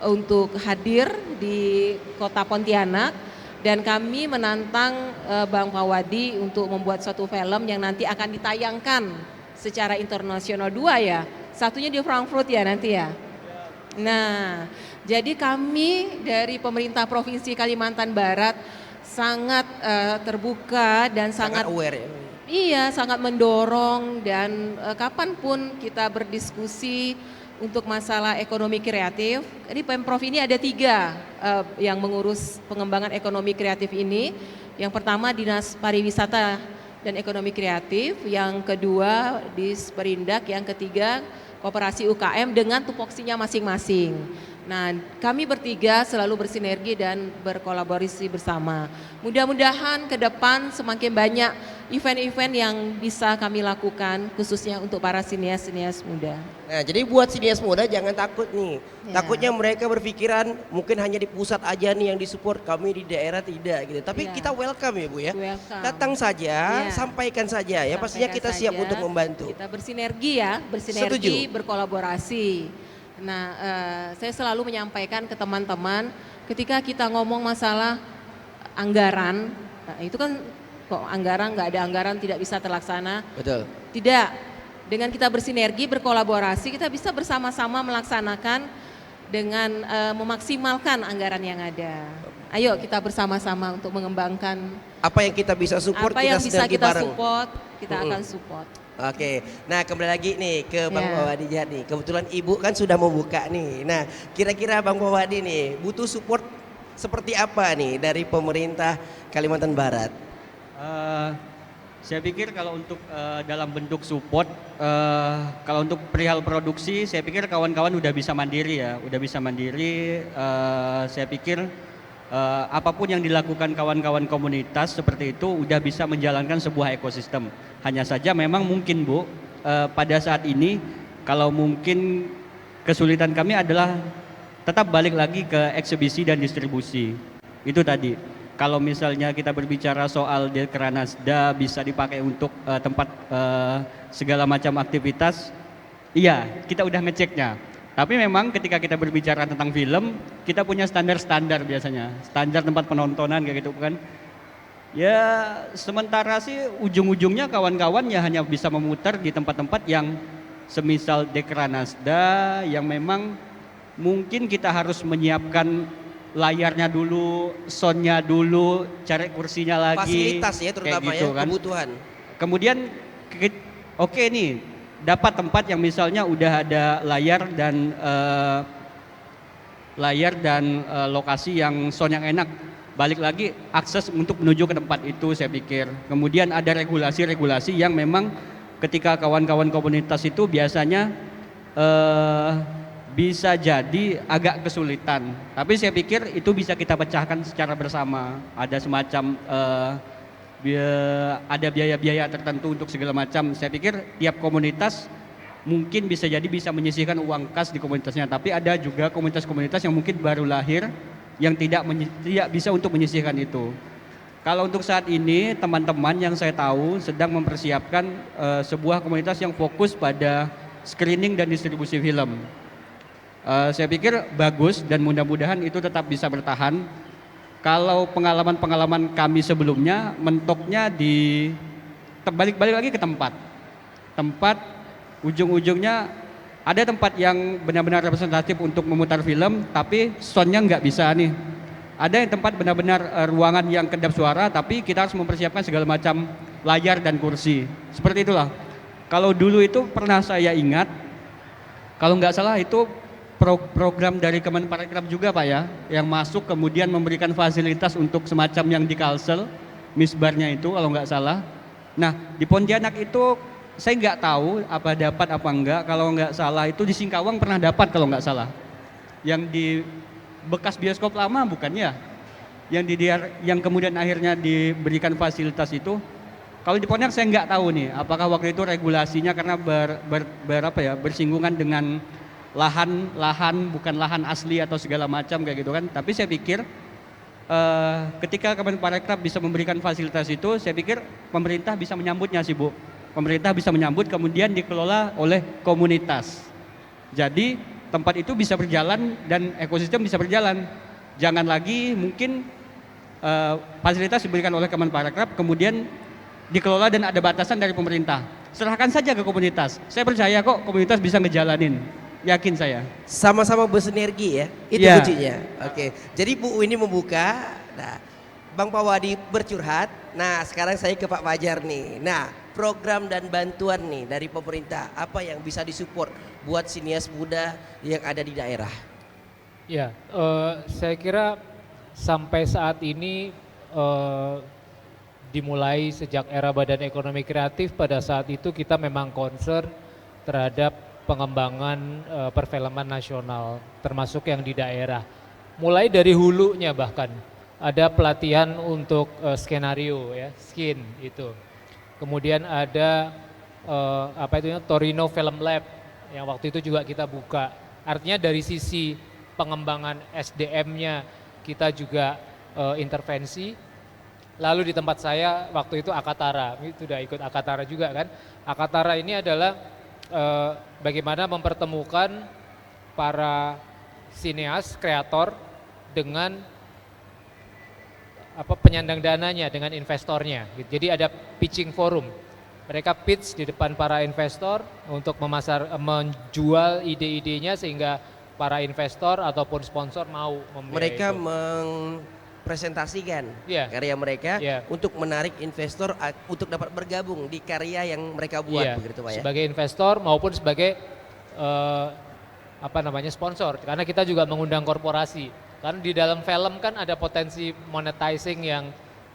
untuk hadir di kota Pontianak, dan kami menantang Bang Pawadi untuk membuat suatu film yang nanti akan ditayangkan secara internasional, 2 ya, satunya di Frankfurt ya nanti ya. Nah, jadi kami dari pemerintah Provinsi Kalimantan Barat sangat terbuka dan sangat aware ya. Iya, sangat mendorong, dan kapanpun kita berdiskusi untuk masalah ekonomi kreatif. Jadi Pemprov ini ada 3 yang mengurus pengembangan ekonomi kreatif ini. Yang pertama Dinas Pariwisata dan Ekonomi Kreatif, yang kedua Disperindak, yang ketiga Koperasi UKM dengan tupoksinya masing-masing. Nah, kami bertiga selalu bersinergi dan berkolaborasi bersama. Mudah-mudahan ke depan semakin banyak event-event yang bisa kami lakukan khususnya untuk para sinias-sinias muda. Nah, jadi buat sinias muda jangan takut nih. Ya. Takutnya mereka berpikiran mungkin hanya di pusat aja nih yang disupport, kami di daerah tidak gitu. Tapi Ya. kita welcome ya Bu ya. Welcome. Datang saja, Ya. sampaikan saja ya. Pastinya kita Sampaikan siap saja. untuk membantu. Kita bersinergi ya, bersinergi, berkolaborasi. Nah, saya selalu menyampaikan ke teman-teman ketika kita ngomong masalah anggaran, nah itu kan kok anggaran, nggak ada anggaran tidak bisa terlaksana. Betul. Tidak, dengan kita bersinergi, berkolaborasi, kita bisa bersama-sama melaksanakan dengan memaksimalkan anggaran yang ada. Ayo kita bersama-sama untuk mengembangkan Apa yang kita bisa support, apa kita yang bisa sinergi kita bareng. support, kita Mm-mm. akan support. Oke, nah kembali lagi nih ke Bang Ya. Pawadi nih. Kebetulan Ibu kan sudah mau buka nih. Nah, kira-kira Bang Pawadi nih butuh support seperti apa nih dari pemerintah Kalimantan Barat? Saya pikir kalau untuk dalam bentuk support, kalau untuk perihal produksi, saya pikir kawan-kawan udah bisa mandiri ya, udah bisa mandiri. Saya pikir apapun yang dilakukan kawan-kawan komunitas seperti itu udah bisa menjalankan sebuah ekosistem. Hanya saja memang mungkin Bu, pada saat ini kalau mungkin kesulitan kami adalah tetap balik lagi ke eksibisi dan distribusi. Itu tadi. Kalau misalnya kita berbicara soal Dekranasda bisa dipakai untuk tempat segala macam aktivitas, iya kita udah ngeceknya. Tapi memang ketika kita berbicara tentang film, kita punya standar-standar biasanya, standar tempat penontonan kayak gitu kan. Ya sementara sih ujung-ujungnya kawan-kawan ya hanya bisa memutar di tempat-tempat yang semisal Dekranasda yang memang mungkin kita harus menyiapkan layarnya dulu, soundnya dulu, cari kursinya lagi. Fasilitas ya terutama kayak gitu ya, kan. kebutuhan. Kemudian oke nih dapat tempat yang misalnya udah ada layar dan lokasi yang sound yang enak. Balik lagi akses untuk menuju ke tempat itu saya pikir. Kemudian ada regulasi-regulasi yang memang ketika kawan-kawan komunitas itu biasanya bisa jadi agak kesulitan. Tapi saya pikir itu bisa kita pecahkan secara bersama. Ada semacam ada biaya-biaya tertentu untuk segala macam. Saya pikir tiap komunitas mungkin bisa jadi bisa menyisihkan uang kas di komunitasnya. Tapi ada juga komunitas-komunitas yang mungkin baru lahir yang tidak bisa untuk menyisihkan itu. Kalau untuk saat ini teman-teman yang saya tahu sedang mempersiapkan sebuah komunitas yang fokus pada screening dan distribusi film. Saya pikir bagus dan mudah-mudahan itu tetap bisa bertahan. Kalau pengalaman-pengalaman kami sebelumnya mentoknya di balik lagi ke tempat ujung-ujungnya ada tempat yang benar-benar representatif untuk memutar film tapi soundnya nggak bisa nih. Ada yang tempat benar-benar ruangan yang kedap suara tapi kita harus mempersiapkan segala macam layar dan kursi. Seperti itulah. Kalau dulu itu pernah saya ingat, kalau nggak salah itu program dari Kemenparekraf juga Pak ya, yang masuk kemudian memberikan fasilitas untuk semacam yang di Kalsel, misbarnya itu kalau nggak salah. Nah di Pontianak itu saya nggak tahu apa dapat apa enggak, kalau nggak salah itu di Singkawang pernah dapat kalau nggak salah. Yang di bekas bioskop lama bukan ya? Yang kemudian akhirnya diberikan fasilitas itu. Kalau di Pontianak saya nggak tahu nih, apakah waktu itu regulasinya karena bersinggungan dengan lahan bukan lahan asli atau segala macam kayak gitu kan. Tapi saya pikir ketika Kemenparekraf bisa memberikan fasilitas itu, saya pikir pemerintah bisa menyambutnya sih Bu. Pemerintah bisa menyambut kemudian dikelola oleh komunitas. Jadi tempat itu bisa berjalan dan ekosistem bisa berjalan. Jangan lagi mungkin fasilitas diberikan oleh Kemenparekraf kemudian dikelola dan ada batasan dari pemerintah. Serahkan saja ke komunitas. Saya percaya kok komunitas bisa ngejalanin. Yakin saya. Sama-sama bersinergi ya, itu Ya. kuncinya. Oke, jadi Bu ini membuka, nah Bang Pawadi bercurhat, nah sekarang saya ke Pak Fajar nih. Nah program dan bantuan nih dari pemerintah, apa yang bisa disupport buat sinias muda yang ada di daerah? Ya, saya kira sampai saat ini dimulai sejak era Badan Ekonomi Kreatif, pada saat itu kita memang concern terhadap pengembangan perfilman nasional, termasuk yang di daerah. Mulai dari hulunya bahkan ada pelatihan untuk skenario ya, skin itu. Kemudian ada Torino Film Lab yang waktu itu juga kita buka. Artinya dari sisi pengembangan SDM-nya kita juga intervensi. Lalu di tempat saya waktu itu Akatara, itu udah ikut Akatara juga kan. Akatara ini adalah bagaimana mempertemukan para sineas, kreator dengan penyandang dananya, dengan investornya. Jadi ada pitching forum. Mereka pitch di depan para investor untuk menjual ide-idenya sehingga para investor ataupun sponsor mau membeli Mereka itu. presentasikan Iya. karya mereka Iya. untuk menarik investor untuk dapat bergabung di karya yang mereka buat Iya, begitu Pak ya. sebagai investor maupun sebagai sponsor, karena kita juga mengundang korporasi. Karena di dalam film kan ada potensi monetizing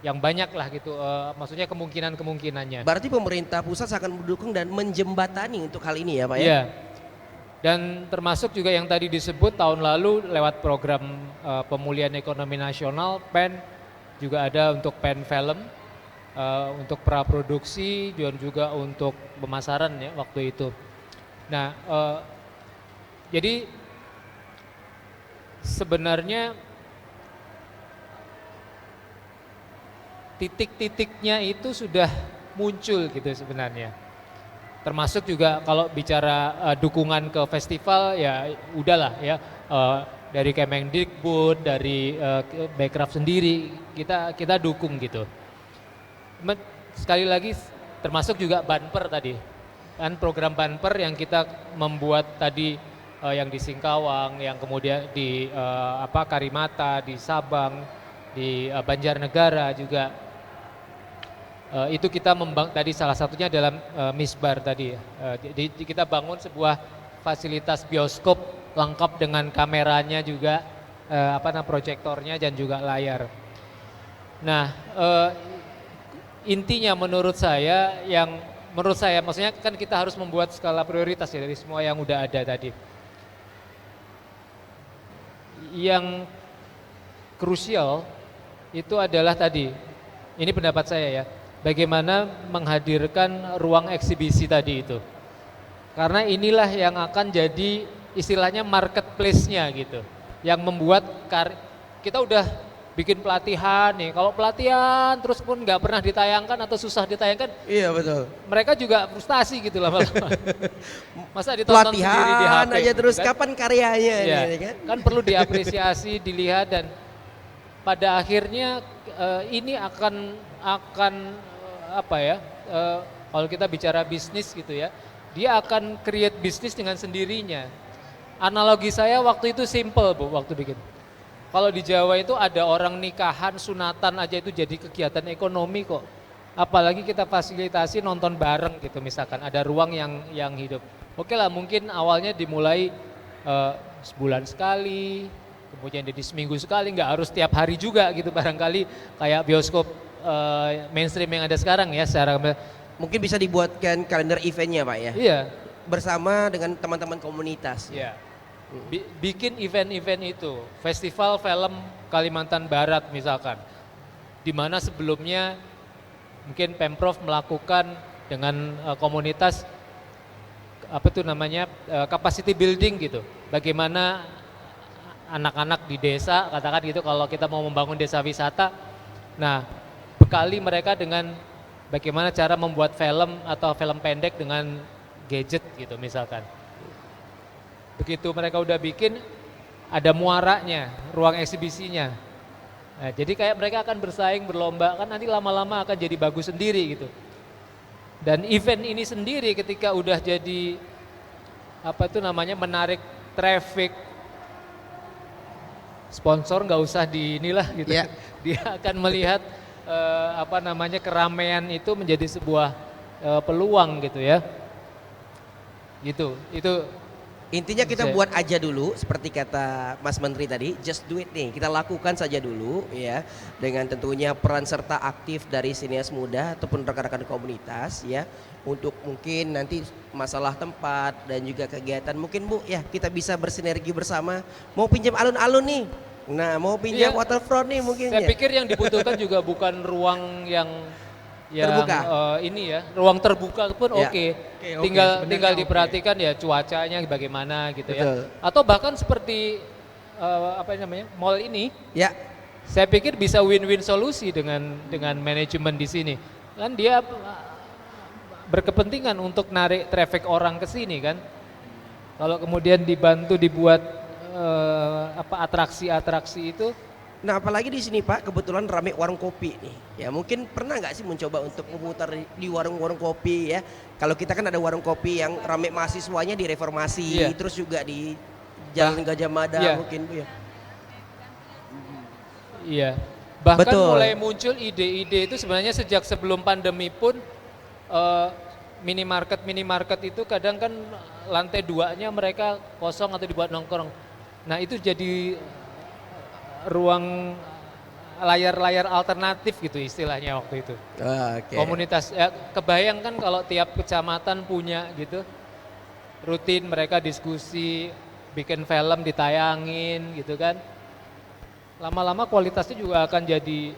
yang banyak lah gitu, maksudnya kemungkinannya. Berarti pemerintah pusat akan mendukung dan menjembatani untuk hal ini ya Pak ya. Iya. Dan termasuk juga yang tadi disebut tahun lalu lewat program pemulihan ekonomi nasional, PEN juga ada untuk PEN film, untuk praproduksi dan juga untuk pemasaran ya waktu itu. Nah, jadi sebenarnya titik-titiknya itu sudah muncul gitu sebenarnya. Termasuk juga kalau bicara dukungan ke festival ya udahlah ya, dari Kemendikbud, dari Bekraf sendiri kita dukung gitu. Sekali lagi termasuk juga Banper tadi, kan program Banper yang kita membuat tadi yang di Singkawang, yang kemudian di Karimata, di Sabang, di Banjarnegara juga. Itu kita tadi salah satunya dalam Misbar tadi. Jadi kita bangun sebuah fasilitas bioskop lengkap dengan kameranya juga, proyektornya dan juga layar. Nah, intinya menurut saya maksudnya kan kita harus membuat skala prioritas ya dari semua yang udah ada tadi. Yang krusial itu adalah tadi, ini pendapat saya ya, bagaimana menghadirkan ruang eksibisi tadi itu. Karena inilah yang akan jadi istilahnya marketplace-nya gitu. Yang membuat kita udah bikin pelatihan nih, kalau pelatihan terus pun nggak pernah ditayangkan atau susah ditayangkan, Iya betul. mereka juga frustasi gitu lama-lama. Masa ditonton sendiri di Pelatihan HP aja terus gitu kan? kapan karyanya Ya, ini, kan? kan perlu diapresiasi, dilihat, dan pada akhirnya ini akan kalau kita bicara bisnis gitu ya, dia akan create bisnis dengan sendirinya. Analogi saya waktu itu simple Bu, waktu bikin. Kalau di Jawa itu ada orang nikahan, sunatan aja itu jadi kegiatan ekonomi kok. Apalagi kita fasilitasi nonton bareng gitu misalkan, ada ruang yang hidup. Oke lah, mungkin awalnya dimulai sebulan sekali, kemudian jadi seminggu sekali, nggak harus tiap hari juga gitu barangkali kayak bioskop mainstream yang ada sekarang ya secara. Mungkin bisa dibuatkan kalender eventnya Pak ya. Iya. Bersama dengan teman-teman komunitas. Iya. Bikin event-event itu, festival film Kalimantan Barat misalkan, di mana sebelumnya mungkin Pemprov melakukan dengan komunitas capacity building gitu. Bagaimana anak-anak di desa, katakan gitu, kalau kita mau membangun desa wisata, nah bekali mereka dengan bagaimana cara membuat film atau film pendek dengan gadget gitu misalkan. Begitu mereka udah bikin, ada muaranya, ruang eksibisinya. Nah, jadi kayak mereka akan bersaing, berlomba, kan nanti lama-lama akan jadi bagus sendiri gitu. Dan event ini sendiri ketika udah jadi menarik traffic, sponsor nggak usah inilah gitu. Ya. Dia akan melihat keramaian itu menjadi sebuah peluang gitu ya. Gitu. Itu Intinya kita buat aja dulu seperti kata Mas Menteri tadi, just do it nih, kita lakukan saja dulu ya, dengan tentunya peran serta aktif dari sinias muda ataupun rekan-rekan komunitas ya, untuk mungkin nanti masalah tempat dan juga kegiatan mungkin Bu ya, kita bisa bersinergi bersama, mau pinjam alun-alun nih, nah mau pinjam waterfront nih mungkin. Saya ya. pikir yang dibutuhkan juga bukan ruang yang terbuka. Ruang terbuka pun Ya. oke. Oke, Tinggal sebenarnya diperhatikan ya cuacanya bagaimana gitu Betul. ya. Atau bahkan seperti mall ini, Ya, saya pikir bisa win-win solusi dengan manajemen di sini. Kan dia berkepentingan untuk narik traffic orang ke sini kan. Kalau kemudian dibantu dibuat atraksi-atraksi itu. nah apalagi di sini Pak kebetulan rame warung kopi nih. Ya mungkin pernah nggak sih mencoba untuk memutar di warung-warung kopi ya. Kalau kita kan ada warung kopi yang rame mahasiswanya di Reformasi, Iya. terus juga di Jalan Gajah Mada Iya. mungkin Bu ya. Iya. Bahkan Betul. mulai muncul ide-ide itu sebenarnya sejak sebelum pandemi pun minimarket itu kadang kan lantai 2-nya mereka kosong atau dibuat nongkrong. Nah itu jadi ruang layar-layar alternatif gitu istilahnya waktu itu. Oke. Komunitas, kebayang kan kalau tiap kecamatan punya gitu, rutin mereka diskusi, bikin film ditayangin gitu kan. Lama-lama kualitasnya juga akan jadi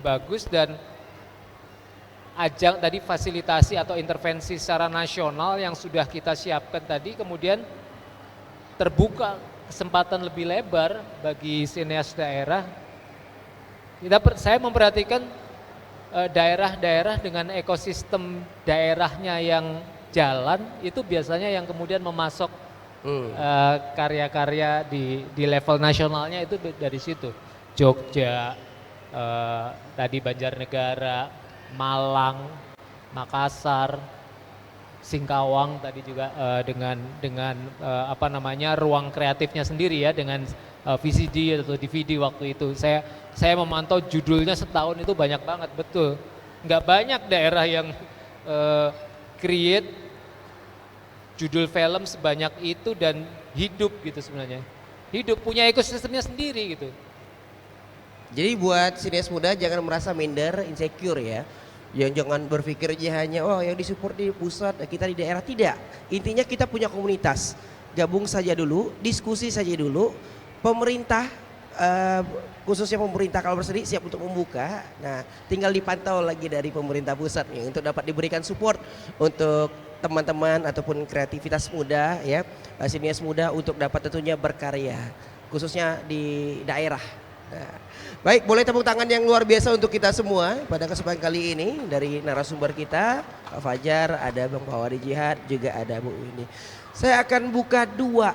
bagus dan ajang tadi fasilitasi atau intervensi secara nasional yang sudah kita siapkan tadi kemudian terbuka kesempatan lebih lebar bagi sineas daerah. Saya memperhatikan daerah-daerah dengan ekosistem daerahnya yang jalan itu biasanya yang kemudian memasok karya-karya di level nasionalnya itu dari situ. Jogja, tadi Banjarnegara, Malang, Makassar, Singkawang tadi juga dengan apa namanya ruang kreatifnya sendiri ya dengan VCD atau DVD waktu itu. Saya memantau judulnya setahun itu banyak banget, betul. Nggak banyak daerah yang create judul film sebanyak itu dan hidup gitu sebenarnya. Hidup punya ekosistemnya sendiri gitu. Jadi buat sineas muda jangan merasa minder, insecure ya. Jangan berpikir aja hanya yang disupport di pusat, kita di daerah, tidak. Intinya kita punya komunitas. Gabung saja dulu, diskusi saja dulu. Pemerintah khususnya pemerintah kalau bersedia siap untuk membuka. Nah, tinggal dipantau lagi dari pemerintah pusat nih untuk dapat diberikan support untuk teman-teman ataupun kreativitas muda ya, sineas muda untuk dapat tentunya berkarya khususnya di daerah. Nah, baik, boleh tepuk tangan yang luar biasa untuk kita semua pada kesempatan kali ini dari narasumber kita, Pak Fajar, ada Bang Pawadi Jihad, juga ada Bu Winnie. Saya akan buka 2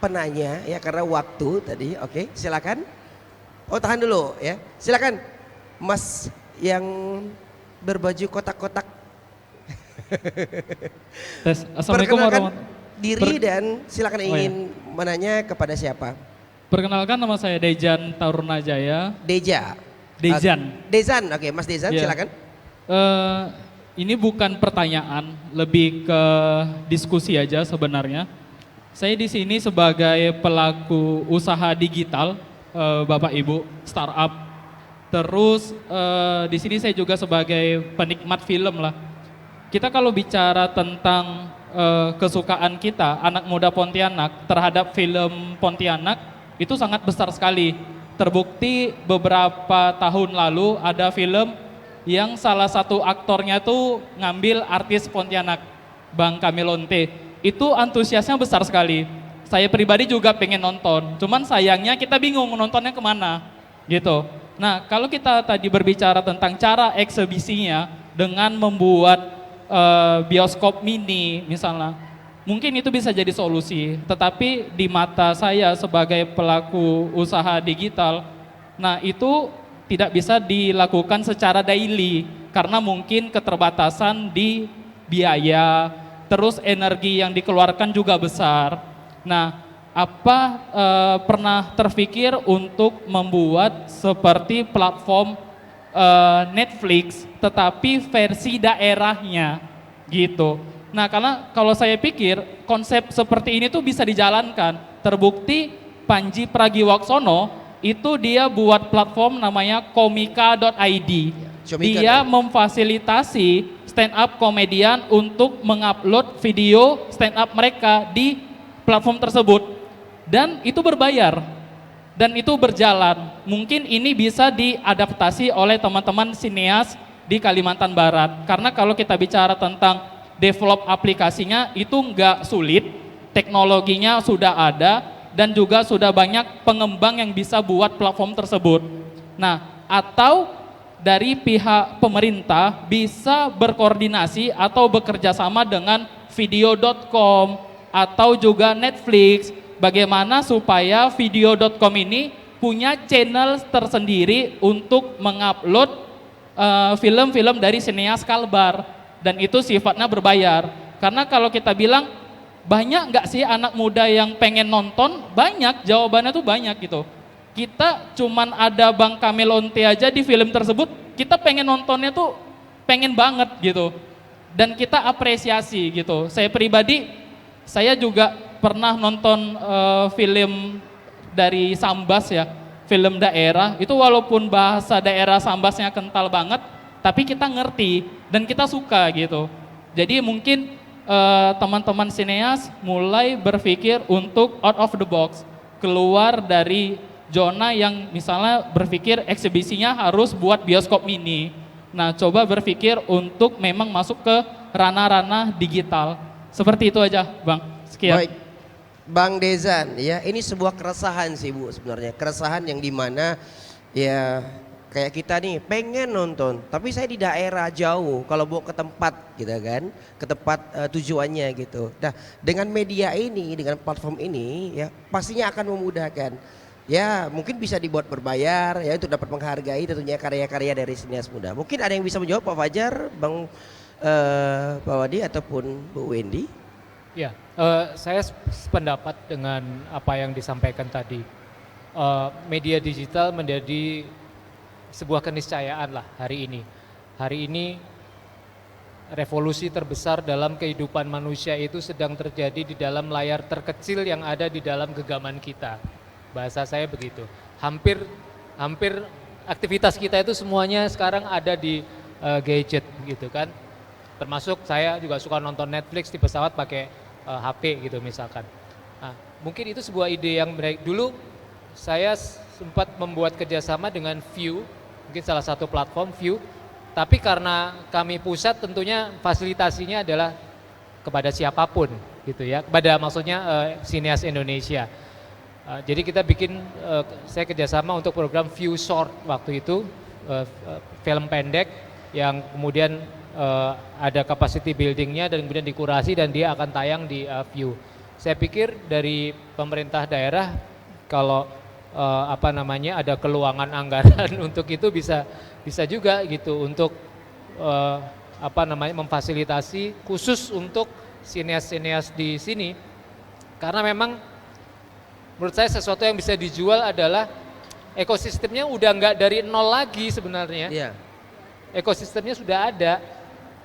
penanya ya karena waktu tadi. Oke, silakan. Oh, tahan dulu ya. Silakan Mas yang berbaju kotak-kotak. Assalamualaikum Perkenalkan warahmatullahi diri dan silakan ingin menanya kepada siapa? Perkenalkan, nama saya Dejan Tarunajaya. Deja. Dejan. Dezan, oke Mas Dezan Iya. silakan. Ini bukan pertanyaan, lebih ke diskusi aja sebenarnya. Saya di sini sebagai pelaku usaha digital, Bapak Ibu, startup. Terus di sini saya juga sebagai penikmat film lah. Kita kalau bicara tentang kesukaan kita, anak muda Pontianak terhadap film Pontianak, itu sangat besar sekali. Terbukti beberapa tahun lalu ada film yang salah satu aktornya tuh ngambil artis Pontianak, Bang Kamilonte. Itu antusiasnya besar sekali. Saya pribadi juga pengen nonton, cuman sayangnya kita bingung nontonnya kemana gitu. Nah, kalau kita tadi berbicara tentang cara eksebisinya dengan membuat bioskop mini misalnya, mungkin itu bisa jadi solusi, tetapi di mata saya sebagai pelaku usaha digital, nah itu tidak bisa dilakukan secara daily karena mungkin keterbatasan di biaya, terus energi yang dikeluarkan juga besar. Nah, apa pernah terpikir untuk membuat seperti platform Netflix tetapi versi daerahnya gitu. Nah, karena kalau saya pikir konsep seperti ini tuh bisa dijalankan. Terbukti Panji Pragiwaksono itu dia buat platform namanya komika.id. Dia memfasilitasi stand up komedian untuk mengupload video stand up mereka di platform tersebut. Dan itu berbayar. Dan itu berjalan. Mungkin ini bisa diadaptasi oleh teman-teman sineas di Kalimantan Barat. Karena kalau kita bicara tentang develop aplikasinya itu nggak sulit, teknologinya sudah ada dan juga sudah banyak pengembang yang bisa buat platform tersebut. Nah, atau dari pihak pemerintah bisa berkoordinasi atau bekerja sama dengan video.com atau juga Netflix, bagaimana supaya video.com ini punya channel tersendiri untuk mengupload film-film dari sineas Kalbar. Dan itu sifatnya berbayar. Karena kalau kita bilang banyak nggak sih anak muda yang pengen nonton? Banyak, jawabannya tuh banyak gitu. kita cuman ada Bang Kamil Onti aja di film tersebut, kita pengen nontonnya tuh pengen banget gitu. Dan kita apresiasi gitu. Saya pribadi, saya juga pernah nonton film dari Sambas ya, film daerah, itu walaupun bahasa daerah Sambasnya kental banget, tapi kita ngerti dan kita suka gitu. Jadi mungkin teman-teman sineas mulai berpikir untuk out of the box, keluar dari zona yang misalnya berpikir eksibisinya harus buat bioskop mini. Nah, coba berpikir untuk memang masuk ke ranah-ranah digital. Seperti itu aja, Bang. Sekian. Baik, Bang Dezan, ya ini sebuah keresahan sih Bu sebenarnya, keresahan yang dimana ya kayak kita nih pengen nonton, tapi saya di daerah jauh, kalau bawa ke tempat gitu kan, ke tempat tujuannya gitu. Nah dengan media ini, dengan platform ini ya pastinya akan memudahkan. Ya mungkin bisa dibuat berbayar ya untuk dapat menghargai tentunya karya-karya dari sinias muda. Mungkin ada yang bisa menjawab Pak Fajar, Bang Pak Wadi ataupun Bu Wendy. Ya, saya sependapat dengan apa yang disampaikan tadi. Media digital menjadi sebuah keniscayaan lah hari ini. Hari ini revolusi terbesar dalam kehidupan manusia itu sedang terjadi di dalam layar terkecil yang ada di dalam genggaman kita. Bahasa saya begitu. Hampir aktivitas kita itu semuanya sekarang ada di gadget gitu kan. Termasuk saya juga suka nonton Netflix di pesawat pakai HP gitu misalkan. Nah, mungkin itu sebuah ide yang dulu saya sempat membuat kerjasama dengan View, mungkin salah satu platform View. Tapi karena kami pusat tentunya fasilitasinya adalah kepada siapapun gitu ya, kepada maksudnya sineas Indonesia. Jadi kita bikin, saya kerjasama untuk program View Short waktu itu, film pendek yang kemudian ada capacity buildingnya dan kemudian dikurasi dan dia akan tayang di View. Saya pikir dari pemerintah daerah kalau ada keluangan anggaran untuk itu bisa juga gitu untuk memfasilitasi khusus untuk sineas-sineas di sini, karena memang menurut saya sesuatu yang bisa dijual adalah ekosistemnya udah nggak dari nol lagi sebenarnya. Iya. Ekosistemnya sudah ada.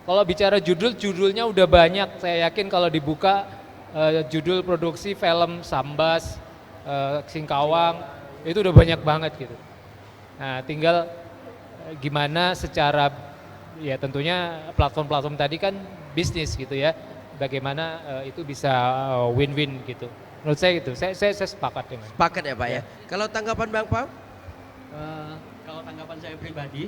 Kalau bicara judulnya udah banyak. Saya yakin kalau dibuka judul produksi film Sambas, Singkawang, itu udah banyak banget gitu. Nah tinggal gimana secara, ya tentunya platform-platform tadi kan bisnis gitu ya. Bagaimana itu bisa win-win gitu. Menurut saya gitu, saya sepakat dengan. Sepakat ya Pak ya. Kalau tanggapan Bang Pau? Kalau tanggapan saya pribadi,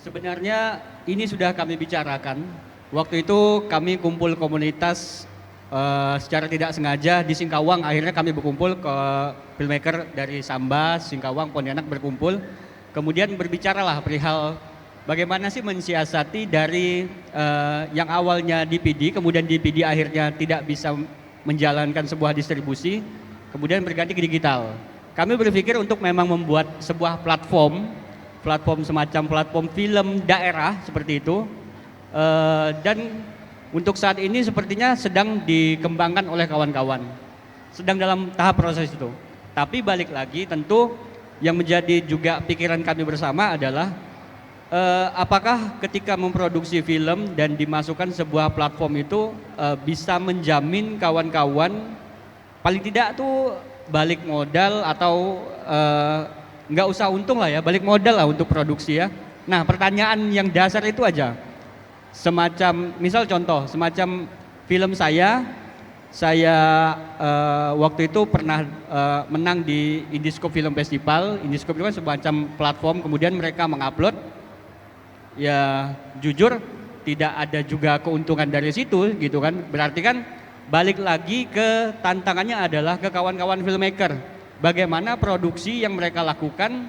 sebenarnya ini sudah kami bicarakan. Waktu itu kami kumpul komunitas secara tidak sengaja di Singkawang. Akhirnya kami berkumpul ke filmmaker dari Sambas, Singkawang, Pontianak berkumpul. Kemudian berbicaralah perihal bagaimana sih mensiasati dari yang awalnya DPD, kemudian DPD akhirnya tidak bisa menjalankan sebuah distribusi, kemudian berganti ke digital. Kami berpikir untuk memang membuat sebuah platform semacam platform film daerah seperti itu, dan untuk saat ini sepertinya sedang dikembangkan oleh kawan-kawan, sedang dalam tahap proses itu. Tapi balik lagi tentu yang menjadi juga pikiran kami bersama adalah apakah ketika memproduksi film dan dimasukkan sebuah platform itu bisa menjamin kawan-kawan paling tidak tuh balik modal atau nggak usah untung lah ya, balik modal lah untuk produksi ya. Nah pertanyaan yang dasar itu aja, semacam misal contoh, semacam film saya waktu itu pernah menang di Indiscope Film Festival. Indiscope itu kan semacam platform, kemudian mereka mengupload. Ya jujur tidak ada juga keuntungan dari situ gitu kan. Berarti kan balik lagi ke tantangannya adalah ke kawan-kawan filmmaker. Bagaimana produksi yang mereka lakukan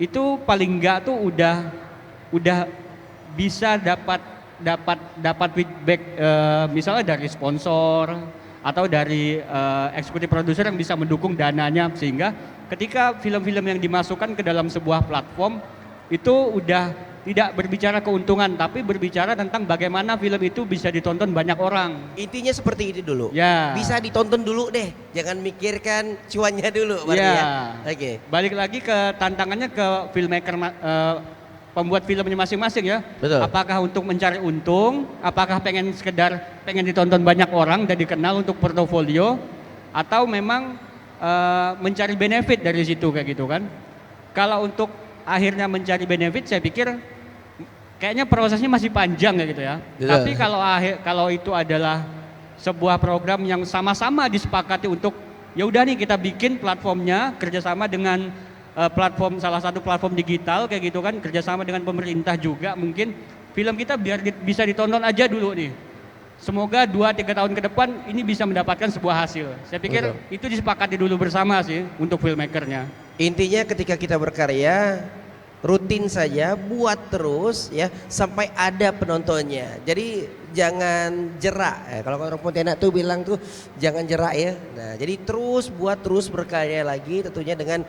itu paling enggak tuh udah bisa dapat feedback misalnya dari sponsor atau dari eksekutif produser yang bisa mendukung dananya, sehingga ketika film-film yang dimasukkan ke dalam sebuah platform itu udah tidak berbicara keuntungan, tapi berbicara tentang bagaimana film itu bisa ditonton banyak orang. Intinya seperti itu dulu. Ya. Bisa ditonton dulu deh, jangan mikirkan cuannya dulu berarti Ya. ya. Oke. Balik lagi ke tantangannya ke filmmaker pembuat filmnya masing-masing ya. Betul. Apakah untuk mencari untung, apakah pengen ditonton banyak orang dan dikenal untuk portofolio, atau memang mencari benefit dari situ kayak gitu kan. Kalau untuk akhirnya mencari benefit, saya pikir kayaknya prosesnya masih panjang ya gitu ya. Betul. Tapi kalau itu adalah sebuah program yang sama-sama disepakati untuk ya udah nih kita bikin platformnya kerjasama dengan salah satu platform digital kayak gitu kan, kerjasama dengan pemerintah juga, mungkin film kita biar bisa ditonton aja dulu nih. Semoga 2-3 tahun ke depan ini bisa mendapatkan sebuah hasil. Saya pikir itu disepakati dulu bersama sih untuk filmmakernya. Intinya ketika kita berkarya rutin saja, buat terus ya sampai ada penontonnya. Jadi jangan jerak. Kalau orang Pontianak tuh bilang tuh jangan jerak ya. Nah, jadi terus buat terus berkarya lagi tentunya dengan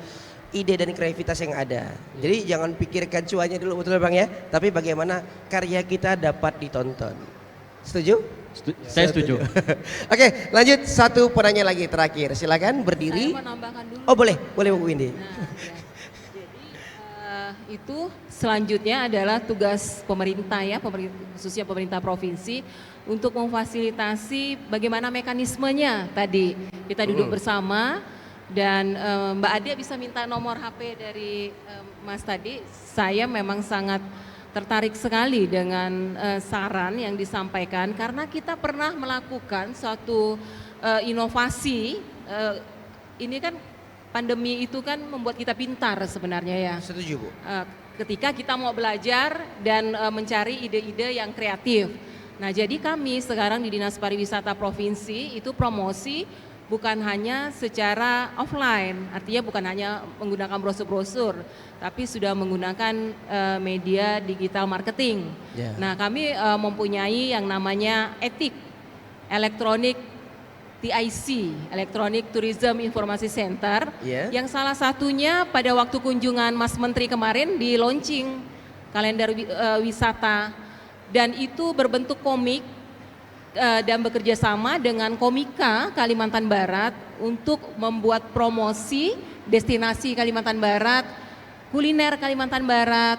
ide dan kreativitas yang ada. Jadi jangan pikirkan cuannya dulu, betul Bang ya, tapi bagaimana karya kita dapat ditonton. Setuju? Saya setuju. Oke, lanjut satu penanya lagi terakhir. Silakan berdiri. Saya menambahkan dulu. Oh boleh Bu Windy. Nah, ya. Jadi itu selanjutnya adalah tugas pemerintah ya, khususnya pemerintah provinsi untuk memfasilitasi bagaimana mekanismenya tadi. Kita duduk bersama dan Mbak Adia bisa minta nomor HP dari Mas tadi. Saya memang sangat tertarik sekali dengan saran yang disampaikan karena kita pernah melakukan suatu inovasi. Ini kan pandemi itu kan membuat kita pintar sebenarnya ya. Setuju Bu. Ketika kita mau belajar dan mencari ide-ide yang kreatif. Nah, jadi kami sekarang di Dinas Pariwisata Provinsi itu promosi bukan hanya secara offline, artinya bukan hanya menggunakan brosur-brosur, tapi sudah menggunakan media digital marketing. Yeah. Nah, kami mempunyai yang namanya ETIC, Electronic TIC, Electronic Tourism Information Center, Yeah. yang salah satunya pada waktu kunjungan Mas Menteri kemarin di launching kalender wisata, dan itu berbentuk komik dan bekerja sama dengan Komika Kalimantan Barat untuk membuat promosi destinasi Kalimantan Barat, kuliner Kalimantan Barat,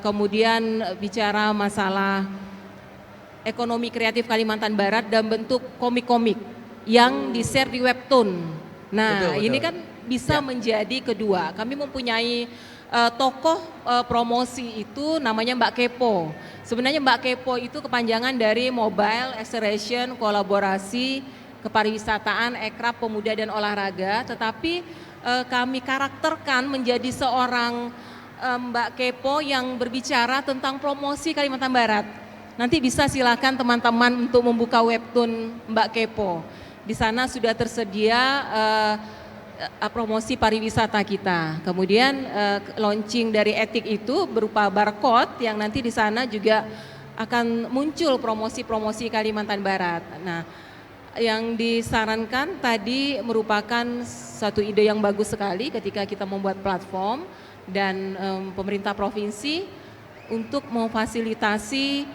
kemudian bicara masalah ekonomi kreatif Kalimantan Barat dalam bentuk komik-komik yang di-share di webtoon. Nah, Betul. ini kan bisa menjadi kedua. Kami mempunyai tokoh promosi itu namanya Mbak Kepo. Sebenarnya Mbak Kepo itu kepanjangan dari Mobile Acceleration Kolaborasi Kepariwisataan Ekraf Pemuda dan Olahraga, tetapi kami karakterkan menjadi seorang Mbak Kepo yang berbicara tentang promosi Kalimantan Barat. Nanti bisa silakan teman-teman untuk membuka webtoon Mbak Kepo. Di sana sudah tersedia promosi pariwisata kita. Kemudian launching dari etik itu berupa barcode yang nanti di sana juga akan muncul promosi-promosi Kalimantan Barat. Nah, yang disarankan tadi merupakan satu ide yang bagus sekali ketika kita membuat platform dan pemerintah provinsi untuk memfasilitasi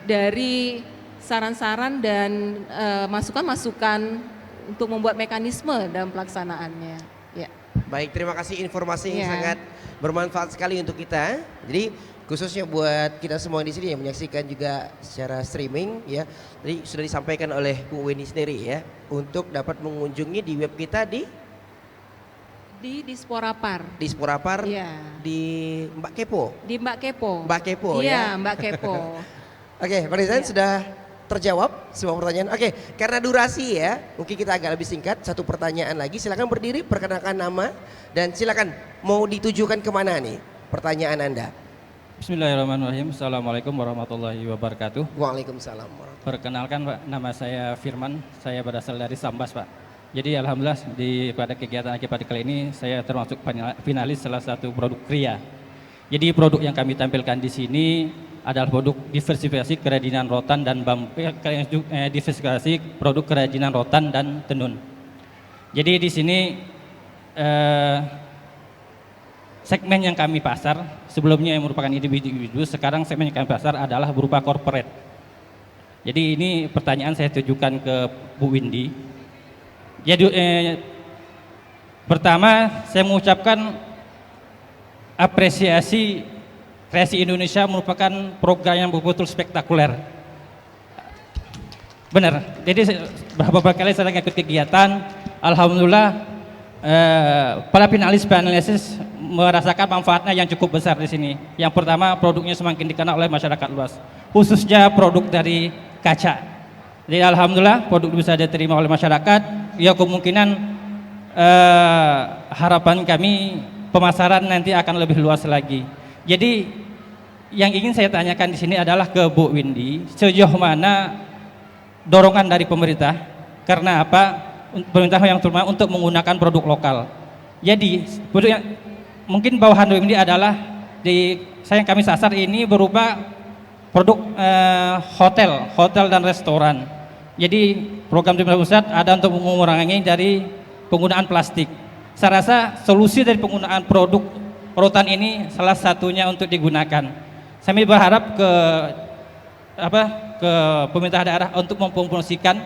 dari saran-saran dan masukan-masukan untuk membuat mekanisme dalam pelaksanaannya. Ya. Baik, terima kasih informasi yang Ya. sangat bermanfaat sekali untuk kita. Jadi khususnya buat kita semua di sini yang menyaksikan juga secara streaming ya. Jadi sudah disampaikan oleh Bu Weni sendiri ya untuk dapat mengunjungi di web kita di Disporapar. Sporapar Iya. di Mbak Kepo. Di Mbak Kepo. Mbak Kepo ya. Iya, Mbak Kepo. Oke, Pak Rizan Iya. sudah terjawab semua pertanyaan. Oke, karena durasi ya, mungkin kita agak lebih singkat. Satu pertanyaan lagi, silakan berdiri, perkenalkan nama dan silakan mau ditujukan kemana nih pertanyaan Anda. Bismillahirrahmanirrahim. Assalamualaikum warahmatullahi wabarakatuh. Waalaikumsalam warahmatullahi Perkenalkan Pak, nama saya Firman, saya berasal dari Sambas Pak. Jadi alhamdulillah pada kegiatan Akibat kali ini saya termasuk finalis salah satu produk kria. Jadi produk yang kami tampilkan di sini adalah produk diversifikasi kerajinan rotan dan diversifikasi produk kerajinan rotan dan tenun. Jadi di sini segmen yang kami pasar sebelumnya yang merupakan individu, sekarang segmen yang kami pasar adalah berupa corporate. Jadi ini pertanyaan saya tujukan ke Bu Windy. Jadi pertama saya mengucapkan apresiasi Kreasi Indonesia merupakan program yang betul-betul spektakuler. Benar. Jadi beberapa kali saya ikut kegiatan, alhamdulillah para finalis merasakan manfaatnya yang cukup besar di sini. Yang pertama, produknya semakin dikenal oleh masyarakat luas, khususnya produk dari kaca. Jadi alhamdulillah produk bisa diterima oleh masyarakat. Ya kemungkinan harapan kami pemasaran nanti akan lebih luas lagi. Jadi yang ingin saya tanyakan di sini adalah ke Bu Windy, sejauh mana dorongan dari pemerintah, karena apa? Pemerintah yang terutama untuk menggunakan produk lokal. Jadi produk yang mungkin bawahan Bu Windy adalah yang kami sasar ini berupa produk hotel dan restoran. Jadi program pemerintah pusat ada untuk mengurangi dari penggunaan plastik. Saya rasa solusi dari penggunaan produk rotan ini salah satunya untuk digunakan. Kami berharap ke pemerintah daerah untuk mempromosikan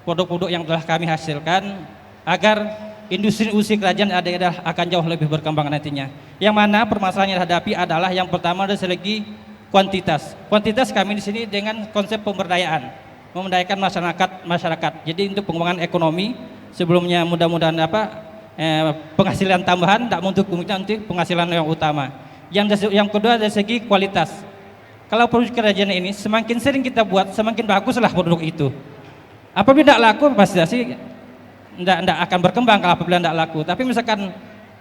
produk-produk yang telah kami hasilkan agar industri kerajaan daerah akan jauh lebih berkembang nantinya. Yang mana permasalahan yang dihadapi adalah yang pertama dari segi kuantitas. Kuantitas kami di sini dengan konsep pemberdayaan, memberdayakan masyarakat. Jadi untuk pengembangan ekonomi sebelumnya mudah-mudahan penghasilan tambahan tak untuk penghasilan yang utama. Yang kedua dari segi kualitas. Kalau produk kerajaan ini semakin sering kita buat, semakin baguslah produk itu. Apabila tidak laku pasti tidak akan berkembang kalau apabila tidak laku. Tapi misalkan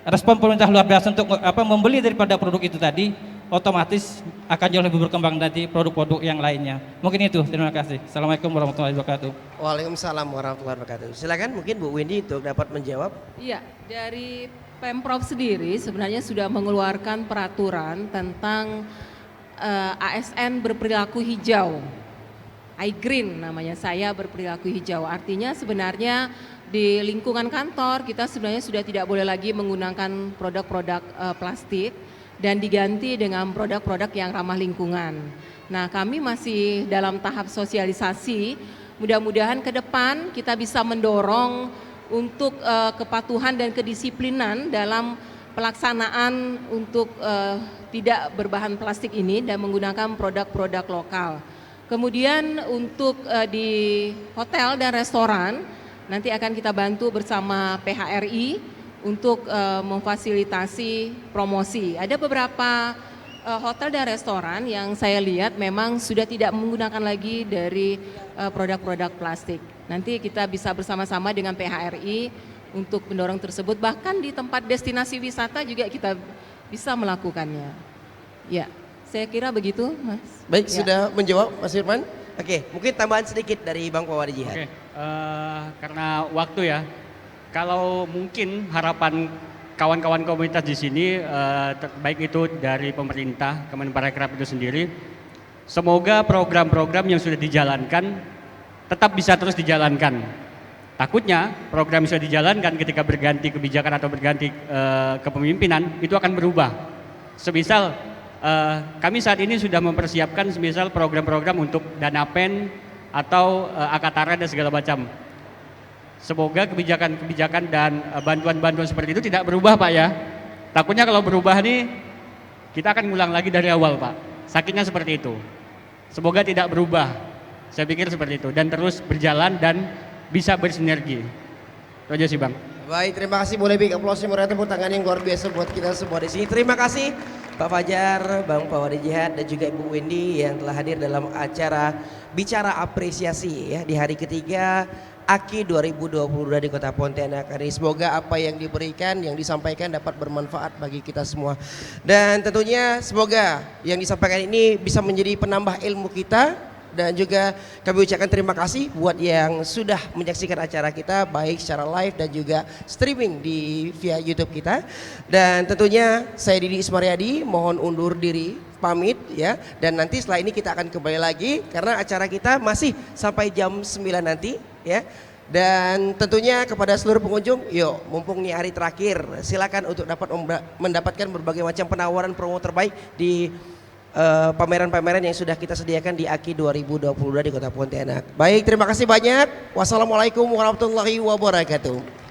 respon pemerintah luar biasa untuk membeli daripada produk itu tadi, otomatis akan jauh lebih berkembang nanti produk-produk yang lainnya. Mungkin itu. Terima kasih. Assalamualaikum warahmatullahi wabarakatuh. Waalaikumsalam warahmatullahi wabarakatuh. Silakan mungkin Bu Windy untuk dapat menjawab. Iya, dari Pemprov sendiri sebenarnya sudah mengeluarkan peraturan tentang ASN berperilaku hijau. iGreen namanya, saya berperilaku hijau. Artinya sebenarnya di lingkungan kantor kita sebenarnya sudah tidak boleh lagi menggunakan produk-produk plastik dan diganti dengan produk-produk yang ramah lingkungan. Nah, kami masih dalam tahap sosialisasi. Mudah-mudahan ke depan kita bisa mendorong untuk kepatuhan dan kedisiplinan dalam pelaksanaan untuk tidak berbahan plastik ini dan menggunakan produk-produk lokal. Kemudian untuk di hotel dan restoran nanti akan kita bantu bersama PHRI untuk memfasilitasi promosi. Ada beberapa hotel dan restoran yang saya lihat memang sudah tidak menggunakan lagi dari produk-produk plastik. Nanti kita bisa bersama-sama dengan PHRI untuk mendorong tersebut. Bahkan di tempat destinasi wisata juga kita bisa melakukannya. Ya, saya kira begitu, Mas. Baik, ya. Sudah menjawab Mas Firman? Oke, mungkin tambahan sedikit dari Bang Pawadi Jihad. Oke, karena waktu ya, kalau mungkin harapan kawan-kawan komunitas di sini, baik itu dari pemerintah, Kemenparekraf itu sendiri, semoga program-program yang sudah dijalankan tetap bisa terus dijalankan. Takutnya program sudah dijalankan ketika berganti kebijakan atau berganti kepemimpinan itu akan berubah. Semisal kami saat ini sudah mempersiapkan semisal program-program untuk dana pen atau akatara dan segala macam. Semoga kebijakan-kebijakan dan bantuan-bantuan seperti itu tidak berubah, Pak ya. Takutnya kalau berubah nih kita akan ngulang lagi dari awal, Pak. Sakitnya seperti itu. Semoga tidak berubah. Saya pikir seperti itu dan terus berjalan dan bisa bersinergi. Itu aja sih, Bang. Baik, terima kasih. Boleh big applause, tepuk tangan yang luar biasa buat kita semua di sini. Terima kasih Pak Fajar, Bang Pawadi Jihad dan juga Ibu Windy yang telah hadir dalam acara Bicara Apresiasi ya di hari ketiga AKI 2022 di Kota Pontianak. Semoga apa yang diberikan, yang disampaikan dapat bermanfaat bagi kita semua. Dan tentunya semoga yang disampaikan ini bisa menjadi penambah ilmu kita. Dan juga kami ucapkan terima kasih buat yang sudah menyaksikan acara kita baik secara live dan juga streaming via YouTube kita. Dan tentunya saya Didi Ismaryadi mohon undur diri pamit ya. Dan nanti setelah ini kita akan kembali lagi karena acara kita masih sampai jam 9 nanti ya. Dan tentunya kepada seluruh pengunjung, yuk mumpung ini hari terakhir, silakan untuk dapat mendapatkan berbagai macam penawaran promo terbaik di pameran-pameran yang sudah kita sediakan di AKI 2022 di Kota Pontianak. Baik, terima kasih banyak. Wassalamualaikum warahmatullahi wabarakatuh.